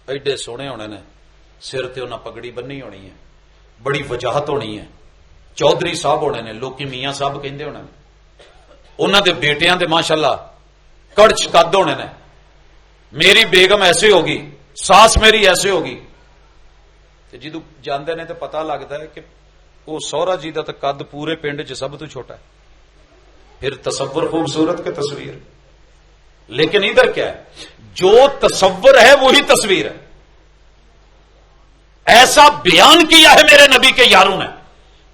Speaker 1: ایڈے سونے ہونے نے، سر تے انہاں پگڑی بننی ہونی ہے، بڑی وجاہت ہونی ہے، چودھری صاحب ہونے نے، لوکی میاں صاحب کہندے ہونے نے، انہاں دے بیٹیاں دے ماشاءاللہ کڑچ قد ہونے نے، میری بیگم ایسے ہوگی، ساس میری ایسے ہوگی۔ تے جدوں جاندے نے تے پتہ لگدا ہے کہ وہ سہرا جی دا تے قد پورے پنڈ چ سب تو چھوٹا ہے۔ پھر تصور خوبصورت کے تصویر، لیکن ادھر کیا ہے؟ جو تصور ہے وہی تصویر ہے۔ ایسا بیان کیا ہے میرے نبی کے یاروں نے،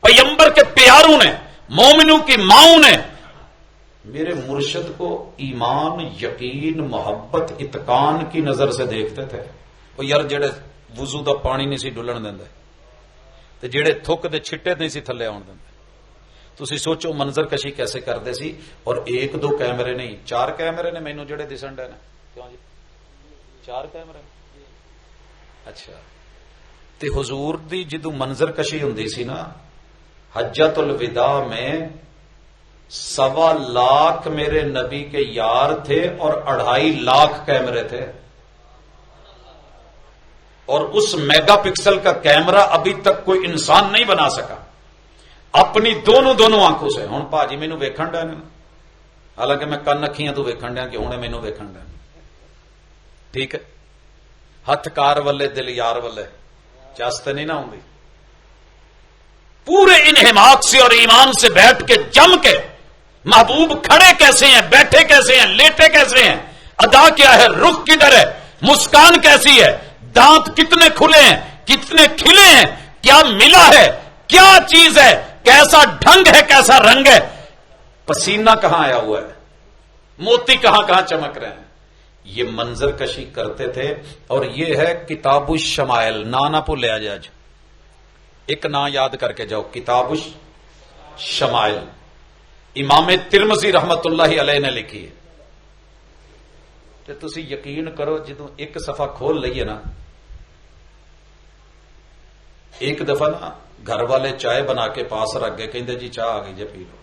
Speaker 1: پیغمبر کے پیاروں نے، مومنوں کی ماؤں نے۔ میرے مرشد کو ایمان، یقین، محبت، اتقان کی نظر سے دیکھتے تھے۔ وہ یار جڑے وضو دا پانی نہیں سی ڈلن دیندے تے جڑے تھک دے چھٹے نہیں سی تھلے آن دیندے۔ تسی سوچو منظر کشی کیسے کرتے سی، اور ایک دو کیمرے نہیں، 4 کیمرے نے مینوں جڑے دسن ڈے نے۔ کیوں جی 4 کیمرے؟ اچھا، تے حضور دی جدوں منظر کشی ہوندی سی نا حجۃ الوداع میں 1.25 لاکھ میرے نبی کے یار تھے اور 2.5 لاکھ کیمرے تھے، اور اس میگا پکسل کا کیمرہ ابھی تک کوئی انسان نہیں بنا سکا اپنی دونوں آنکھوں سے۔ ہوں پاجی مینو ویکھن ڈے، حالانکہ میں کن اکھیاں تو ویکھن ڈیا کہ ہوں مینو ویکھن ڈے، ٹھیک ہے، ہاتھ کار والے دل یار والے چاستے نہیں نہ ہوں گی۔ پورے انہماک سے اور ایمان سے بیٹھ کے جم کے محبوب کھڑے کیسے ہیں، بیٹھے کیسے ہیں، لیٹے کیسے ہیں، ادا کیا ہے، رخ کدھر ہے، مسکان کیسی ہے، دانت کتنے کھلے ہیں، کتنے کھلے ہیں، کیا ملا ہے، کیا چیز ہے، کیسا ڈھنگ ہے، کیسا رنگ ہے، پسینہ کہاں آیا ہوا ہے، موتی کہاں کہاں چمک رہے ہیں۔ یہ منظر کشی کرتے تھے، اور یہ ہے کتاب الشمائل۔ نہ بھولیا جائے، ایک نا یاد کر کے جاؤ، کتاب الشمائل، امام ترمذی رحمت اللہ علیہ نے لکھی ہے۔ تے تسی یقین کرو جدوں ایک صفحہ کھول لئیے نا، ایک دفعہ نا گھر والے چائے بنا کے پاس رکھ گئے، کہندے جی چاہ آ گئی جی پی لو۔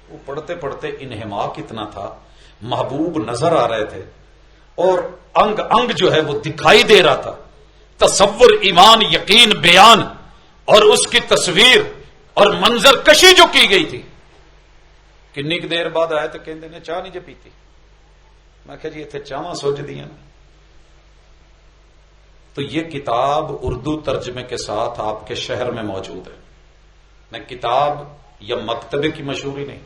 Speaker 1: وہ پڑھتے پڑھتے انہماک اتنا تھا، محبوب نظر آ رہے تھے، اور انگ انگ جو ہے وہ دکھائی دے رہا تھا، تصور، ایمان، یقین، بیان، اور اس کی تصویر اور منظر کشی جو کی گئی تھی۔ کنی دیر بعد آئے تو کہندے نے چاہ نہیں جی پیتی۔ میں کہا جی اتنے چاواں سوچ دیا نا۔ تو یہ کتاب اردو ترجمے کے ساتھ آپ کے شہر میں موجود ہے۔ میں کتاب یا مکتبے کی مشہوری نہیں،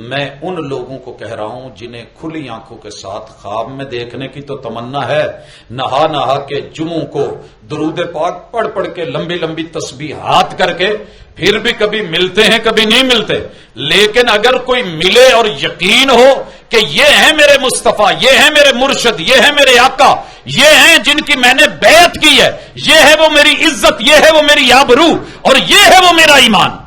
Speaker 1: میں ان لوگوں کو کہہ رہا ہوں جنہیں کھلی آنکھوں کے ساتھ خواب میں دیکھنے کی تو تمنا ہے، نہا نہا کے جمعوں کو درود پاک پڑھ پڑھ کے لمبی لمبی تسبیحات کر کے، پھر بھی کبھی ملتے ہیں کبھی نہیں ملتے، لیکن اگر کوئی ملے اور یقین ہو کہ یہ ہیں میرے مصطفیٰ، یہ ہیں میرے مرشد، یہ ہیں میرے آقا، یہ ہیں جن کی میں نے بیعت کی ہے، یہ ہے وہ میری عزت، یہ ہے وہ میری آبرو، اور یہ ہے وہ میرا ایمان۔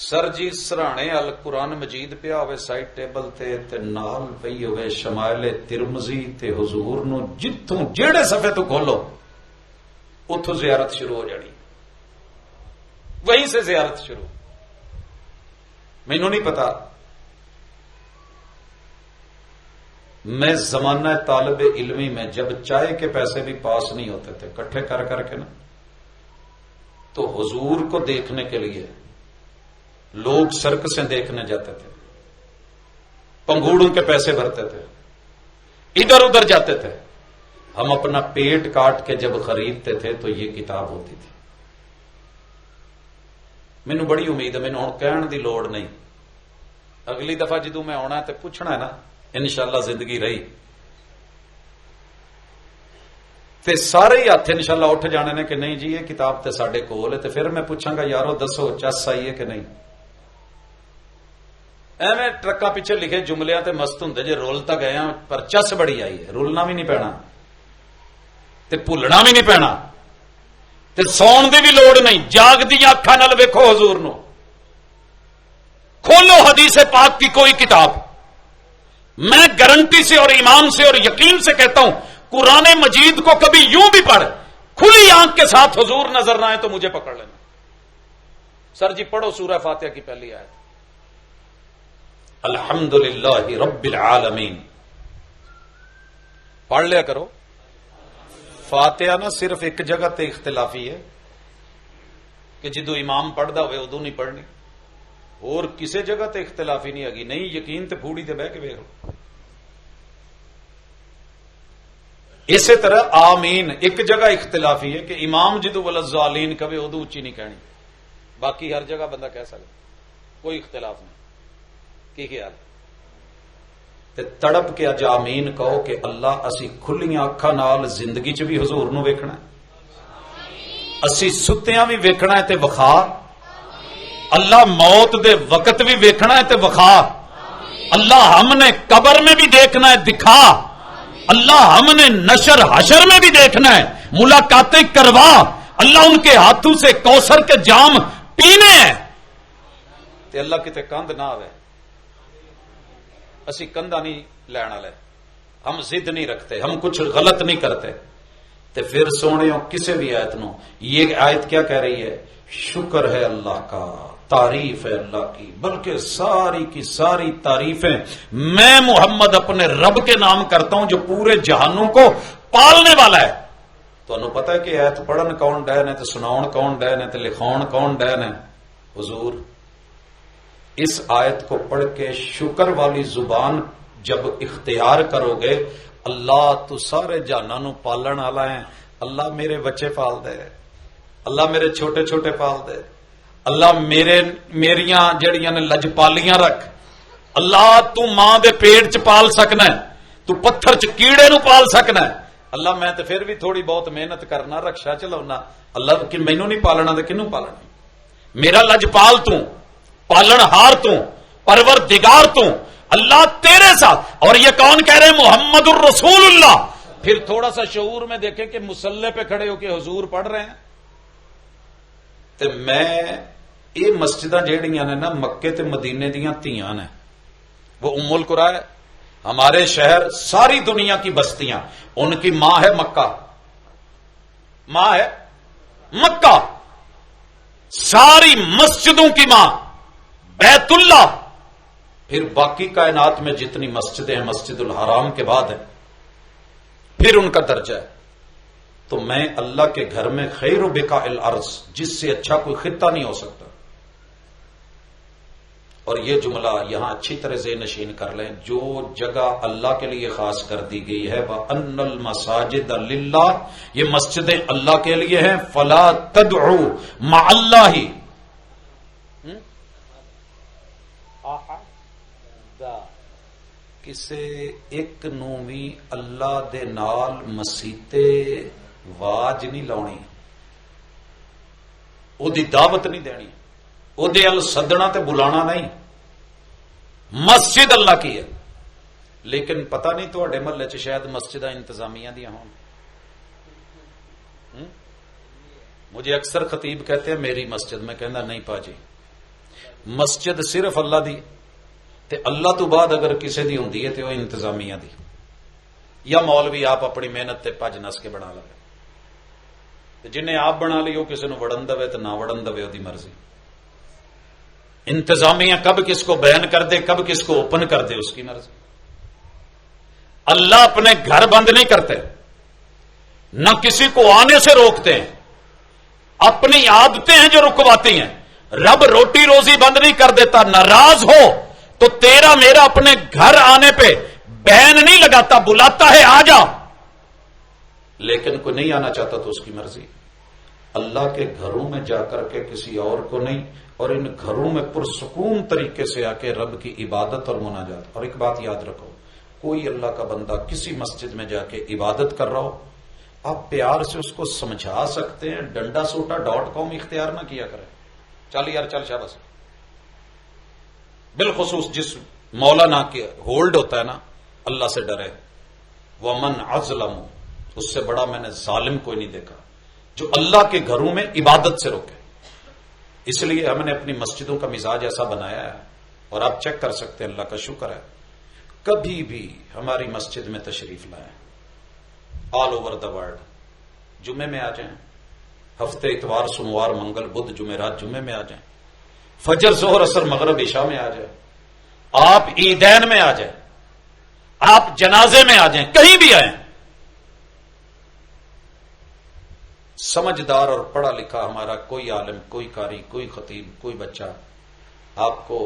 Speaker 1: سر جی سرانے ال قرآن مجید پیا ہوئے سائڈ ٹیبل تے نال پئی ہوئے شمائل ترمذی تے حضور نو جتوں جیڑے صفحے تو کھولو اتوں زیارت شروع ہو جانی، وہیں سے زیارت شروع۔ مینوں نہیں پتا، میں زمانہ طالب علمی میں جب چائے کے پیسے بھی پاس نہیں ہوتے تھے کٹھے کر کر کے نا، تو حضور کو دیکھنے کے لیے لوگ سرکسیں دیکھنے جاتے تھے، پنگوڑوں کے پیسے بھرتے تھے، ادھر ادھر جاتے تھے۔ ہم اپنا پیٹ کاٹ کے جب خریدتے تھے تو یہ کتاب ہوتی تھی۔ مینوں بڑی امید ہے، مینوں ہن کہن دی لوڑ نہیں، اگلی دفعہ جدوں میں آنا ہے تو پوچھنا ہے نا، انشاءاللہ زندگی رہی تے سارے ہی ہاتھ انشاءاللہ اٹھ جانے نے کہ نہیں جی یہ کتاب تے ساڈے کول ہے، تے پھر میں پوچھاں گا یارو دسو چس آئی ہے کہ نہیں۔ ایویں ٹرکاں پیچھے لکھے جملیاں تے مست ہوندے جے رول تا گئے ہیں، پر چس بڑی آئی ہے، رولنا بھی نہیں پینا تے بھولنا بھی نہیں پینا تے سون دی بھی لوڑ نہیں، جاگ دی اکھاں نال ویکھو حضور نو، کھولو حدیث حدیث پاک کی کوئی کتاب، میں گارنٹی سے اور ایمان سے اور یقین سے کہتا ہوں، قرآن مجید کو کبھی یوں بھی پڑھ، کھلی آنکھ کے ساتھ حضور نظر نہ آئے تو مجھے پکڑ لینا، سر جی پڑھو سورہ فاتحہ کی پہلی آیت، الحمدللہ رب العالمین، پڑھ لیا کرو۔ فاتحہ نہ صرف ایک جگہ تے اختلافی ہے کہ جدو امام پڑھدا ہوئے ادو نہیں پڑھنی، اور کسی جگہ تے اختلافی نہیں ہے، نہیں یقین تے پھوڑی تے بہ کے ویکھ لو۔ اسی طرح آمین ایک جگہ اختلافی ہے کہ امام جدو والضالین کہے ادو اچھی نہیں کہنی، باقی ہر جگہ بندہ کہہ سکتا، کوئی اختلاف نہیں۔ کی خیال تے تڑپ کے اج آمین کہو کہ اللہ اسی کھلیاں اکھاں نال زندگی چ بھی حضور نو ویکھنا ہے، اسی ستیاں بھی ویکھنا ہے تے وخا، اللہ موت دے وقت بھی ویکھنا ہے تے وخا، اللہ ہم نے قبر میں بھی دیکھنا ہے دکھا، اللہ ہم نے نشر حشر میں بھی دیکھنا ہے ملاقاتیں کروا، اللہ ان کے ہاتھوں سے کوثر کے جام پینے ہیں، تے اللہ کتے کند نہ آوے، اسی کندھا نہیں لینا لے، ہم ضد نہیں رکھتے، ہم کچھ غلط نہیں کرتے، تے پھر سونے کسی بھی آیت نو، یہ آیت کیا کہہ رہی ہے؟ شکر ہے اللہ کا، تعریف ہے اللہ کی، بلکہ ساری کی ساری تعریفیں میں محمد اپنے رب کے نام کرتا ہوں جو پورے جہانوں کو پالنے والا ہے۔ تو انہوں پتہ ہے کہ آیت پڑھن کون ڈین ہے، تے سناؤن کون ڈین ہے، تے لکھاؤن کون ڈین ہے؟ حضور۔ اس آیت کو پڑھ کے شکر والی زبان جب اختیار کرو گے، اللہ تو سارے جہانوں پالن والا ہے، اللہ میرے بچے پال دے، اللہ میرے چھوٹے چھوٹے پال دے، اللہ میریاں جڑیاں نے لجپالیاں رکھ، اللہ تو ماں دے پیٹ چ پال سکنا ہے، تو پتھر چ کیڑے نو پال سکنا ہے، اللہ میں تے پھر بھی تھوڑی بہت محنت کرنا، رکشا چلاؤنا، اللہ کہ مینوں نہیں پالنا تے کنوں پالنا؟ میرا لجپال تو، پالن ہار تو، پروردگار تو، اللہ تیرے ساتھ۔ اور یہ کون کہہ رہے؟ محمد الرسول اللہ۔ پھر تھوڑا سا شعور میں دیکھیں کہ مصلے پہ کھڑے ہو کے حضور پڑھ رہے ہیں، تے میں یہ مسجداں جہڑیاں نے نا مکے تے مدینے دیاں تیاں نے، وہ ام القریٰ ہے، ہمارے شہر ساری دنیا کی بستیاں، ان کی ماں ہے مکہ، ماں ہے مکہ، ساری مسجدوں کی ماں بیت اللہ، پھر باقی کائنات میں جتنی مسجدیں ہیں مسجد الحرام کے بعد ہیں، پھر ان کا درجہ ہے۔ تو میں اللہ کے گھر میں خیر و بقاء الارض، جس سے اچھا کوئی خطہ نہیں ہو سکتا۔ اور یہ جملہ یہاں اچھی طرح ذہن نشین کر لیں، جو جگہ اللہ کے لیے خاص کر دی گئی ہے وَأَنَّ الْمَسَاجِدَ لِلَّهِ، یہ مسجدیں اللہ کے لیے ہیں، فَلَا تَدْعُوا مَعَ اللَّهِ، کسے ایک نو بھی اللہ دے نال مسیتے واج نہیں لاؤنی، او دی دعوت نہیں دینی، او دے ال سدنا تے بلانا نہیں، مسجد اللہ کی ہے۔ لیکن پتہ نہیں تواڈے محلے چ شاید مسجداں انتظامیہ دیاں ہون، مجھے اکثر خطیب کہتے ہیں میری مسجد، میں کہنا نہیں پا جی، مسجد صرف اللہ دی، تے اللہ تو بعد اگر کسی دی ہوندی ہے تے وہ انتظامیہ دی، یا مولوی آپ اپنی محنت تے پج نس کے بنا لے، جنہیں آپ بنا لی وہ کسی نو وڑن دے تے نہ وڑن دے وہ دی مرضی۔ انتظامیہ کب کس کو بین کر دے کب کس کو اوپن کر دے اس کی مرضی۔ اللہ اپنے گھر بند نہیں کرتے، نہ کسی کو آنے سے روکتے ہیں، اپنی عادتیں ہیں جو رکواتی ہیں۔ رب روٹی روزی بند نہیں کر دیتا، ناراض ہو تو تیرا میرا اپنے گھر آنے پہ بین نہیں لگاتا، بلاتا ہے آ جا، لیکن کوئی نہیں آنا چاہتا تو اس کی مرضی۔ اللہ کے گھروں میں جا کر کے کسی اور کو نہیں، اور ان گھروں میں پرسکون طریقے سے آ کے رب کی عبادت اور مناجات۔ اور ایک بات یاد رکھو، کوئی اللہ کا بندہ کسی مسجد میں جا کے عبادت کر رہا ہو، آپ پیار سے اس کو سمجھا سکتے ہیں، ڈنڈا سوٹا .com اختیار نہ کیا کریں، چل یار چل شاباش۔ بالخصوص جس مولانا کے ہولڈ ہوتا ہے نا، اللہ سے ڈرے، ومن اظلم، اس سے بڑا میں نے ظالم کوئی نہیں دیکھا جو اللہ کے گھروں میں عبادت سے روکے۔ اس لیے ہم نے اپنی مسجدوں کا مزاج ایسا بنایا ہے اور آپ چیک کر سکتے ہیں، اللہ کا شکر ہے، کبھی بھی ہماری مسجد میں تشریف لائیں، آل اوور دا ورلڈ، جمعے میں آ جائیں، ہفتے اتوار سوموار منگل بدھ جمعرات جمعے میں آ جائیں، فجر ظہر عصر مغرب عشاء میں آ جائیں، آپ عیدین میں آ جائیں، آپ جنازے میں آ جائیں، کہیں بھی آئیں، سمجھدار اور پڑھا لکھا ہمارا کوئی عالم، کوئی قاری، کوئی خطیب، کوئی بچہ آپ کو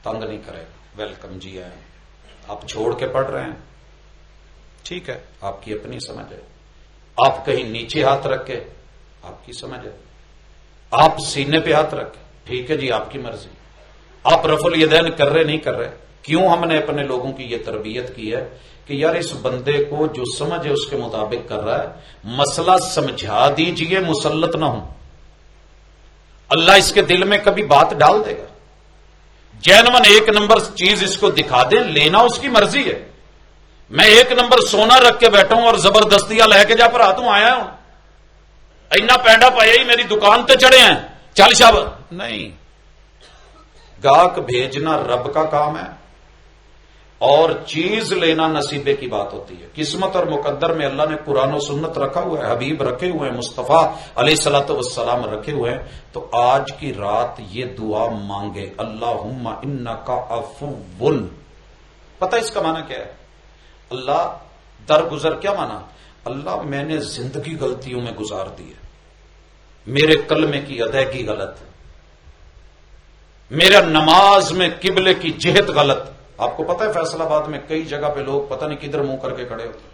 Speaker 1: تنگ نہیں کرے گا، ویلکم، جی آئیں۔ آپ چھوڑ کے پڑھ رہے ہیں، ٹھیک ہے، آپ کی اپنی سمجھ ہے، آپ کہیں نیچے ہاتھ رکھ کے، آپ کی سمجھ ہے، آپ سینے پہ ہاتھ رکھ کے، ٹھیک ہے جی، آپ کی مرضی، آپ رفع الیدین کر رہے نہیں کر رہے، کیوں ہم نے اپنے لوگوں کی یہ تربیت کی ہے کہ یار اس بندے کو جو سمجھ ہے اس کے مطابق کر رہا ہے، مسئلہ سمجھا دیجئے، مسلط نہ ہوں، اللہ اس کے دل میں کبھی بات ڈال دے گا، جینون ایک نمبر چیز اس کو دکھا دیں، لینا اس کی مرضی ہے، میں ایک نمبر سونا رکھ کے بیٹھا ہوں اور زبردستیاں لے کے جا پر ہاتھوں آیا ہوں، اینا پینڈا پایا ہی میری دکان تے چڑھے ہیں، چل شاب نہیں، گاہک بھیجنا رب کا کام ہے اور چیز لینا نصیبے کی بات ہوتی ہے، قسمت اور مقدر میں اللہ نے قرآن و سنت رکھا ہوا ہے، حبیب رکھے ہوئے ہیں، مصطفیٰ علیہ الصلوۃ والسلام رکھے ہوئے ہیں، تو آج کی رات یہ دعا مانگے، اللہم انک عفو، پتہ اس کا معنی کیا ہے؟ اللہ درگزر، کیا معنی؟ اللہ میں نے زندگی غلطیوں میں گزار دی ہے، میرے کلمے کی ادائیگی غلط، میرا نماز میں قبلے کی جہت غلط، آپ کو پتہ ہے فیصل آباد میں کئی جگہ پہ لوگ پتہ نہیں کدھر منہ کر کے کھڑے ہوتے،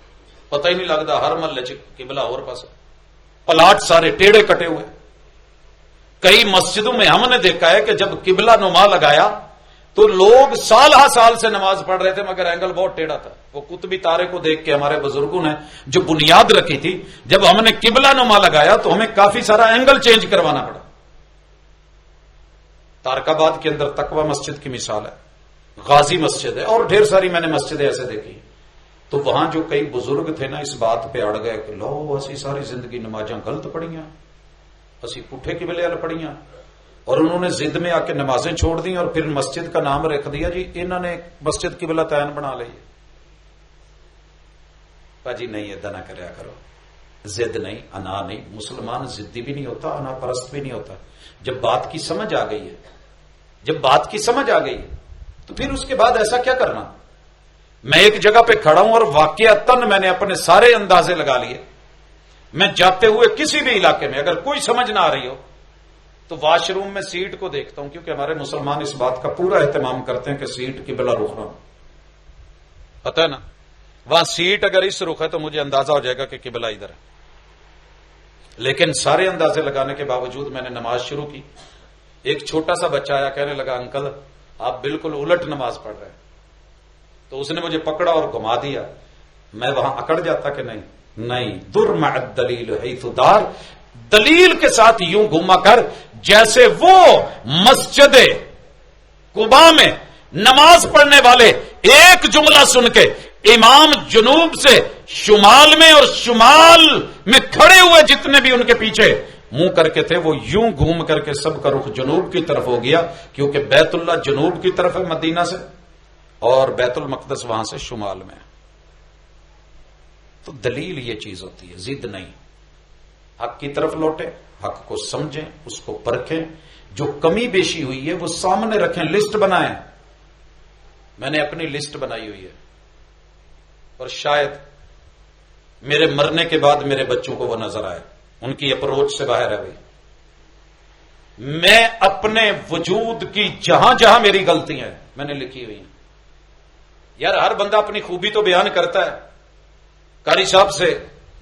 Speaker 1: پتہ ہی نہیں لگتا، ہر محلے قبلہ اور پاس، پلاٹ سارے ٹیڑے کٹے ہوئے، کئی مسجدوں میں ہم نے دیکھا ہے کہ جب قبلہ نما لگایا تو لوگ سال ہا سال سے نماز پڑھ رہے تھے مگر اینگل بہت ٹیڑھا تھا، وہ قطبی تارے کو دیکھ کے ہمارے بزرگوں نے جو بنیاد رکھی تھی، جب ہم نے قبلہ نما لگایا تو ہمیں کافی سارا اینگل چینج کروانا پڑا۔ تارکاباد کے اندر تقوی مسجد کی مثال ہے، غازی مسجد ہے، اور ڈھیر ساری میں نے مسجدیں ایسے دیکھی، تو وہاں جو کئی بزرگ تھے نا اس بات پہ اڑ گئے کہ لو اسی ساری زندگی نمازاں غلط پڑھیاں، اسی پٹھے قبلے والے پڑھیاں، اور انہوں نے ضد میں آ کے نمازیں چھوڑ دیں اور پھر مسجد کا نام رکھ دیا جی انہوں نے مسجد قبلہ تعین بنا لی۔ باجی نہیں ایدا نہ کریا کرو، ضد نہیں، انا نہیں، مسلمان ضدی بھی نہیں ہوتا، انا پرست بھی نہیں ہوتا، جب بات کی سمجھ آ گئی ہے، جب بات کی سمجھ آ گئی تو پھر اس کے بعد ایسا کیا کرنا؟ میں ایک جگہ پہ کھڑا ہوں اور واقعتاً میں نے اپنے سارے اندازے لگا لیے، میں جاتے ہوئے کسی بھی علاقے میں اگر کوئی سمجھ نہ آ رہی ہو تو واش روم میں سیٹ کو دیکھتا ہوں، کیونکہ ہمارے مسلمان اس بات کا پورا اہتمام کرتے ہیں کہ سیٹ قبلہ رخ نہ ہو، پتہ ہے نا، وہاں سیٹ اگر اس رخ ہے تو مجھے اندازہ ہو جائے گا کہ قبلہ ادھر ہے، لیکن سارے اندازے لگانے کے باوجود میں نے نماز شروع کی، ایک چھوٹا سا بچہ آیا، کہنے لگا انکل آپ بالکل الٹ نماز پڑھ رہے ہیں، تو اس نے مجھے پکڑا اور گھما دیا، میں وہاں اکڑ جاتا کہ نہیں، در مع الدلیل حیث دار، دلیل کے ساتھ یوں گھما کر جیسے وہ مسجد قباء میں نماز پڑھنے والے ایک جملہ سن کے امام جنوب سے شمال میں اور شمال میں کھڑے ہوئے جتنے بھی ان کے پیچھے منہ کر کے تھے وہ یوں گھوم کر کے سب کا رخ جنوب کی طرف ہو گیا، کیونکہ بیت اللہ جنوب کی طرف ہے مدینہ سے اور بیت المقدس وہاں سے شمال میں۔ تو دلیل یہ چیز ہوتی ہے، ضد نہیں، حق کی طرف لوٹیں، حق کو سمجھیں، اس کو پرکھیں، جو کمی بیشی ہوئی ہے وہ سامنے رکھیں، لسٹ بنائیں، میں نے اپنی لسٹ بنائی ہوئی ہے، اور شاید میرے مرنے کے بعد میرے بچوں کو وہ نظر آئے، ان کی اپروچ سے باہر ہے بھائی، میں اپنے وجود کی جہاں جہاں میری غلطیاں ہیں میں نے لکھی ہوئی ہیں، یار ہر بندہ اپنی خوبی تو بیان کرتا ہے، قاری صاحب سے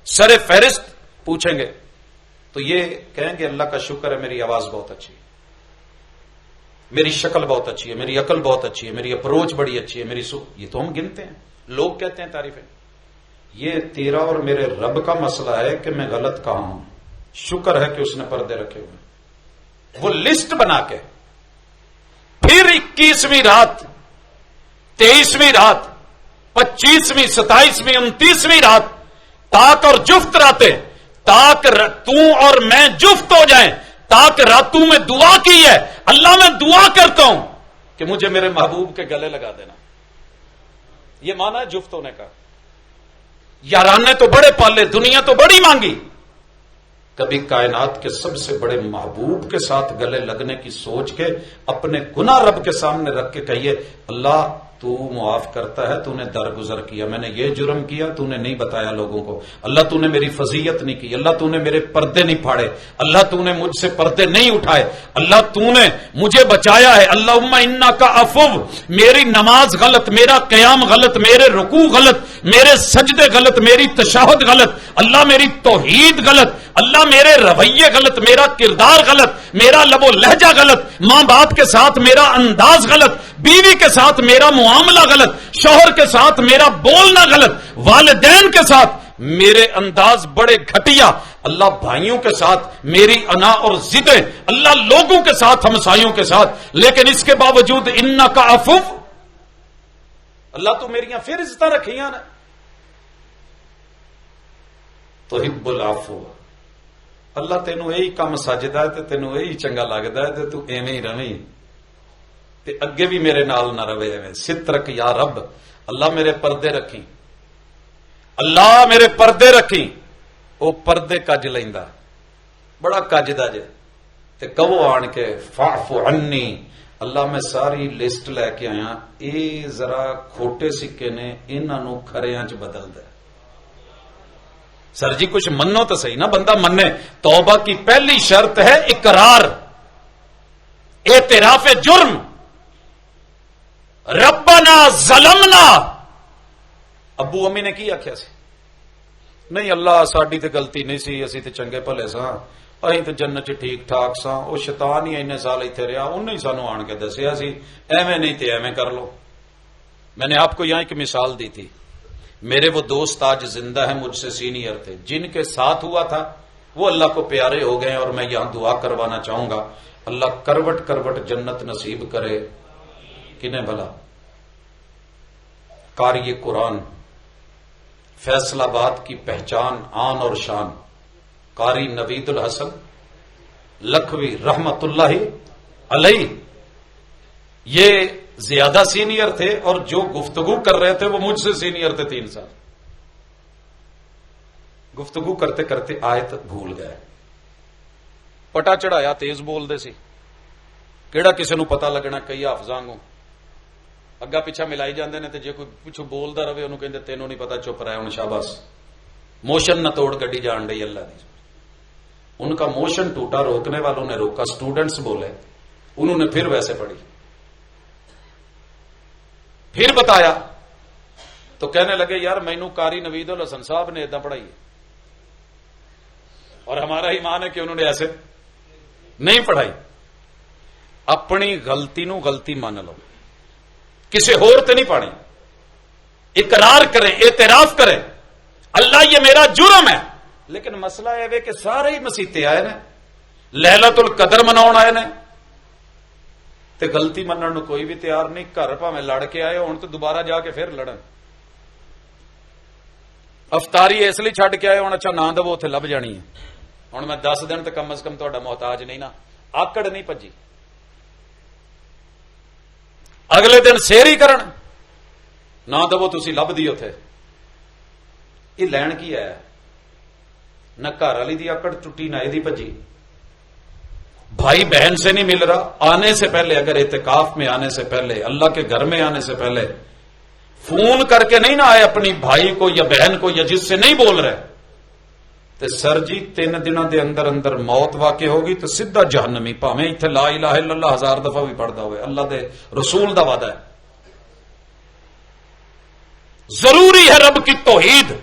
Speaker 1: سر فہرست پوچھیں گے تو یہ کہیں گے اللہ کا شکر ہے میری آواز بہت اچھی ہے، میری شکل بہت اچھی ہے، میری عقل بہت اچھی ہے، میری اپروچ بڑی اچھی ہے، یہ تو ہم گنتے ہیں، لوگ کہتے ہیں تعریفیں، یہ تیرا اور میرے رب کا مسئلہ ہے کہ میں غلط کہاں ہوں، شکر ہے کہ اس نے پردے رکھے ہوئے، وہ لسٹ بنا کے پھر 21ویں رات 23ویں رات 25ویں 27ویں 29ویں رات تاک اور جفت راتیں، تاک تو اور میں جفت ہو جائیں، تاک راتوں میں دعا کی ہے، اللہ میں دعا کرتا ہوں کہ مجھے میرے محبوب کے گلے لگا دینا. یہ مانا ہے جفت ہونے کا. یارانے تو بڑے پالے, دنیا تو بڑی مانگی, کبھی کائنات کے سب سے بڑے محبوب کے ساتھ گلے لگنے کی سوچ کے اپنے گناہ رب کے سامنے رکھ کے کہیے اللہ تو معاف کرتا ہے, تو نے درگزر کیا, میں نے یہ جرم کیا, تو نے نہیں بتایا لوگوں کو, اللہ تو نے میری فضیلت نہیں کی, اللہ تو نے میرے پردے نہیں پھاڑے, اللہ تو نے مجھ سے پردے نہیں اٹھائے, اللہ تو نے مجھے بچایا ہے, اللہم انکا عفو, میری نماز غلط, میرا قیام غلط, میرے رکوع غلط, میرے سجدے غلط, میری تشہد غلط, اللہ میری توحید غلط, اللہ میرے رویے غلط, میرا کردار غلط, میرا لب و لہجہ غلط, ماں باپ کے ساتھ میرا انداز غلط, بیوی کے ساتھ میرا معاملہ غلط, شوہر کے ساتھ میرا بولنا غلط, والدین کے ساتھ میرے انداز بڑے گھٹیا, اللہ بھائیوں کے ساتھ میری انا اور ضدیں, اللہ لوگوں کے ساتھ ہمسایوں کے ساتھ, لیکن اس کے باوجود انکا عفو, اللہ تو میریاں پھر عزتاں رکھیاں نا, تحب العفو, اللہ تینوں یہی کام سجدا ہے تے تینوں یہی چنگا لگدا ہے تے تو ایویں ہی رہیں تے اگے بھی میرے نال نہ رہے ایویں. سترک یا رب, اللہ میرے پردے رکھی, اللہ میرے پردے رکھی. وہ پردے کج لیندا, بڑا کجدا جے, تے کہو آن کے فاعف عنی, اللہ میں ساری لسٹ لے کے آیا, اے ذرا کھوٹے سکے نے انہاں نو کھریاں چ بدل دے. سر جی کچھ منو تو صحیح نا, بندہ منے. توبہ کی پہلی شرط ہے اقرار, اعتراف جرم. ربنا ظلمنا, ابو امی نے کی آخیا سی, نہیں اللہ ساڈی تے غلطی نہیں سی, اسی تے چنگے بھلے ساں, اسی تے جنت چ ٹھیک ٹھاک ساں, وہ شیطان ہی اتنے سال ایتھے رہا, انہیں سانو آن کے دسیا سی ایویں نہیں تے ایویں کر لو. میں نے آپ کو یہاں ایک مثال دی تھی, میرے وہ دوست آج زندہ ہیں, مجھ سے سینئر تھے, جن کے ساتھ ہوا تھا وہ اللہ کو پیارے ہو گئے, اور میں یہاں دعا کروانا چاہوں گا اللہ کروٹ کروٹ جنت نصیب کرے. کنہیں بھلا؟ قاری قرآن, فیصل آباد کی پہچان, آن اور شان, قاری نوید الحسن لکھوی رحمت اللہ علیہ. یہ زیادہ سینئر تھے, اور جو گفتگو کر رہے تھے وہ مجھ سے سینئر تھے 3 سال. گفتگو کرتے کرتے آیت بھول گئے, پٹا چڑھایا, تیز بول دے سی, کیڑا کسی نو پتا لگنا, کئی حافظاں کو اگا پیچھا ملائی جاندے نے, تے جے کوئی پچھو بولدا رہے انہوں کہندے تینوں نہیں پتا, چپ رہے, ہن شاباش, موشن نہ توڑ گڈی جان ڈئی اللہ دی. ان کا موشن ٹوٹا, روکنے والوں نے روکا, اسٹوڈنٹس بولے, انہوں نے پھر ویسے پڑھی, پھر بتایا, تو کہنے لگے یار مینوں قاری نوید الحسن صاحب نے ادھا پڑھائی ہے, اور ہمارا ایمان ہے کہ انہوں نے ایسے نہیں پڑھائی. اپنی غلطی نو غلطی مان لو, کسی ہور تے نہیں پڑھی, اقرار کریں, اعتراف کریں, اللہ یہ میرا جرم ہے. لیکن مسئلہ یہ کہ سارے ہی مسیتے آئے نے, لیلۃ القدر مناؤ آئے نے, تے غلطی منن نو کوئی بھی تیار نہیں. گھر پاویں لڑ کے آئے ہون تو دوبارہ جا کے پھر لڑن. افطاری اس لیے چھڈ کے آئے ہون, اچھا نہ دو اتنے لب جانی ہے, ہوں میں 10 دن تو کم از کم تہاڈا محتاج نہیں نا, آکڑ نہیں بھجی. اگلے دن سیری کرن نہ دو تسی لب دی اتے, یہ لین کی ہے؟ نہ گھر والی دی آکڑ ٹوٹی, نہ یہ بھجی. بھائی بہن سے نہیں مل رہا, آنے سے پہلے, اگر اعتکاف میں آنے سے پہلے, اللہ کے گھر میں آنے سے پہلے فون کر کے نہیں نہ آئے اپنی بھائی کو یا بہن کو یا جس سے نہیں بول رہے, تو سر جی 3 دنوں دے اندر اندر موت واقع ہوگی تو سیدھا جہنمی, پاویں ایتھے لا الہ الا اللہ 1000 دفعہ بھی پڑھدا ہوئے. اللہ دے رسول دا وعدہ ہے. ضروری ہے رب کی توحید,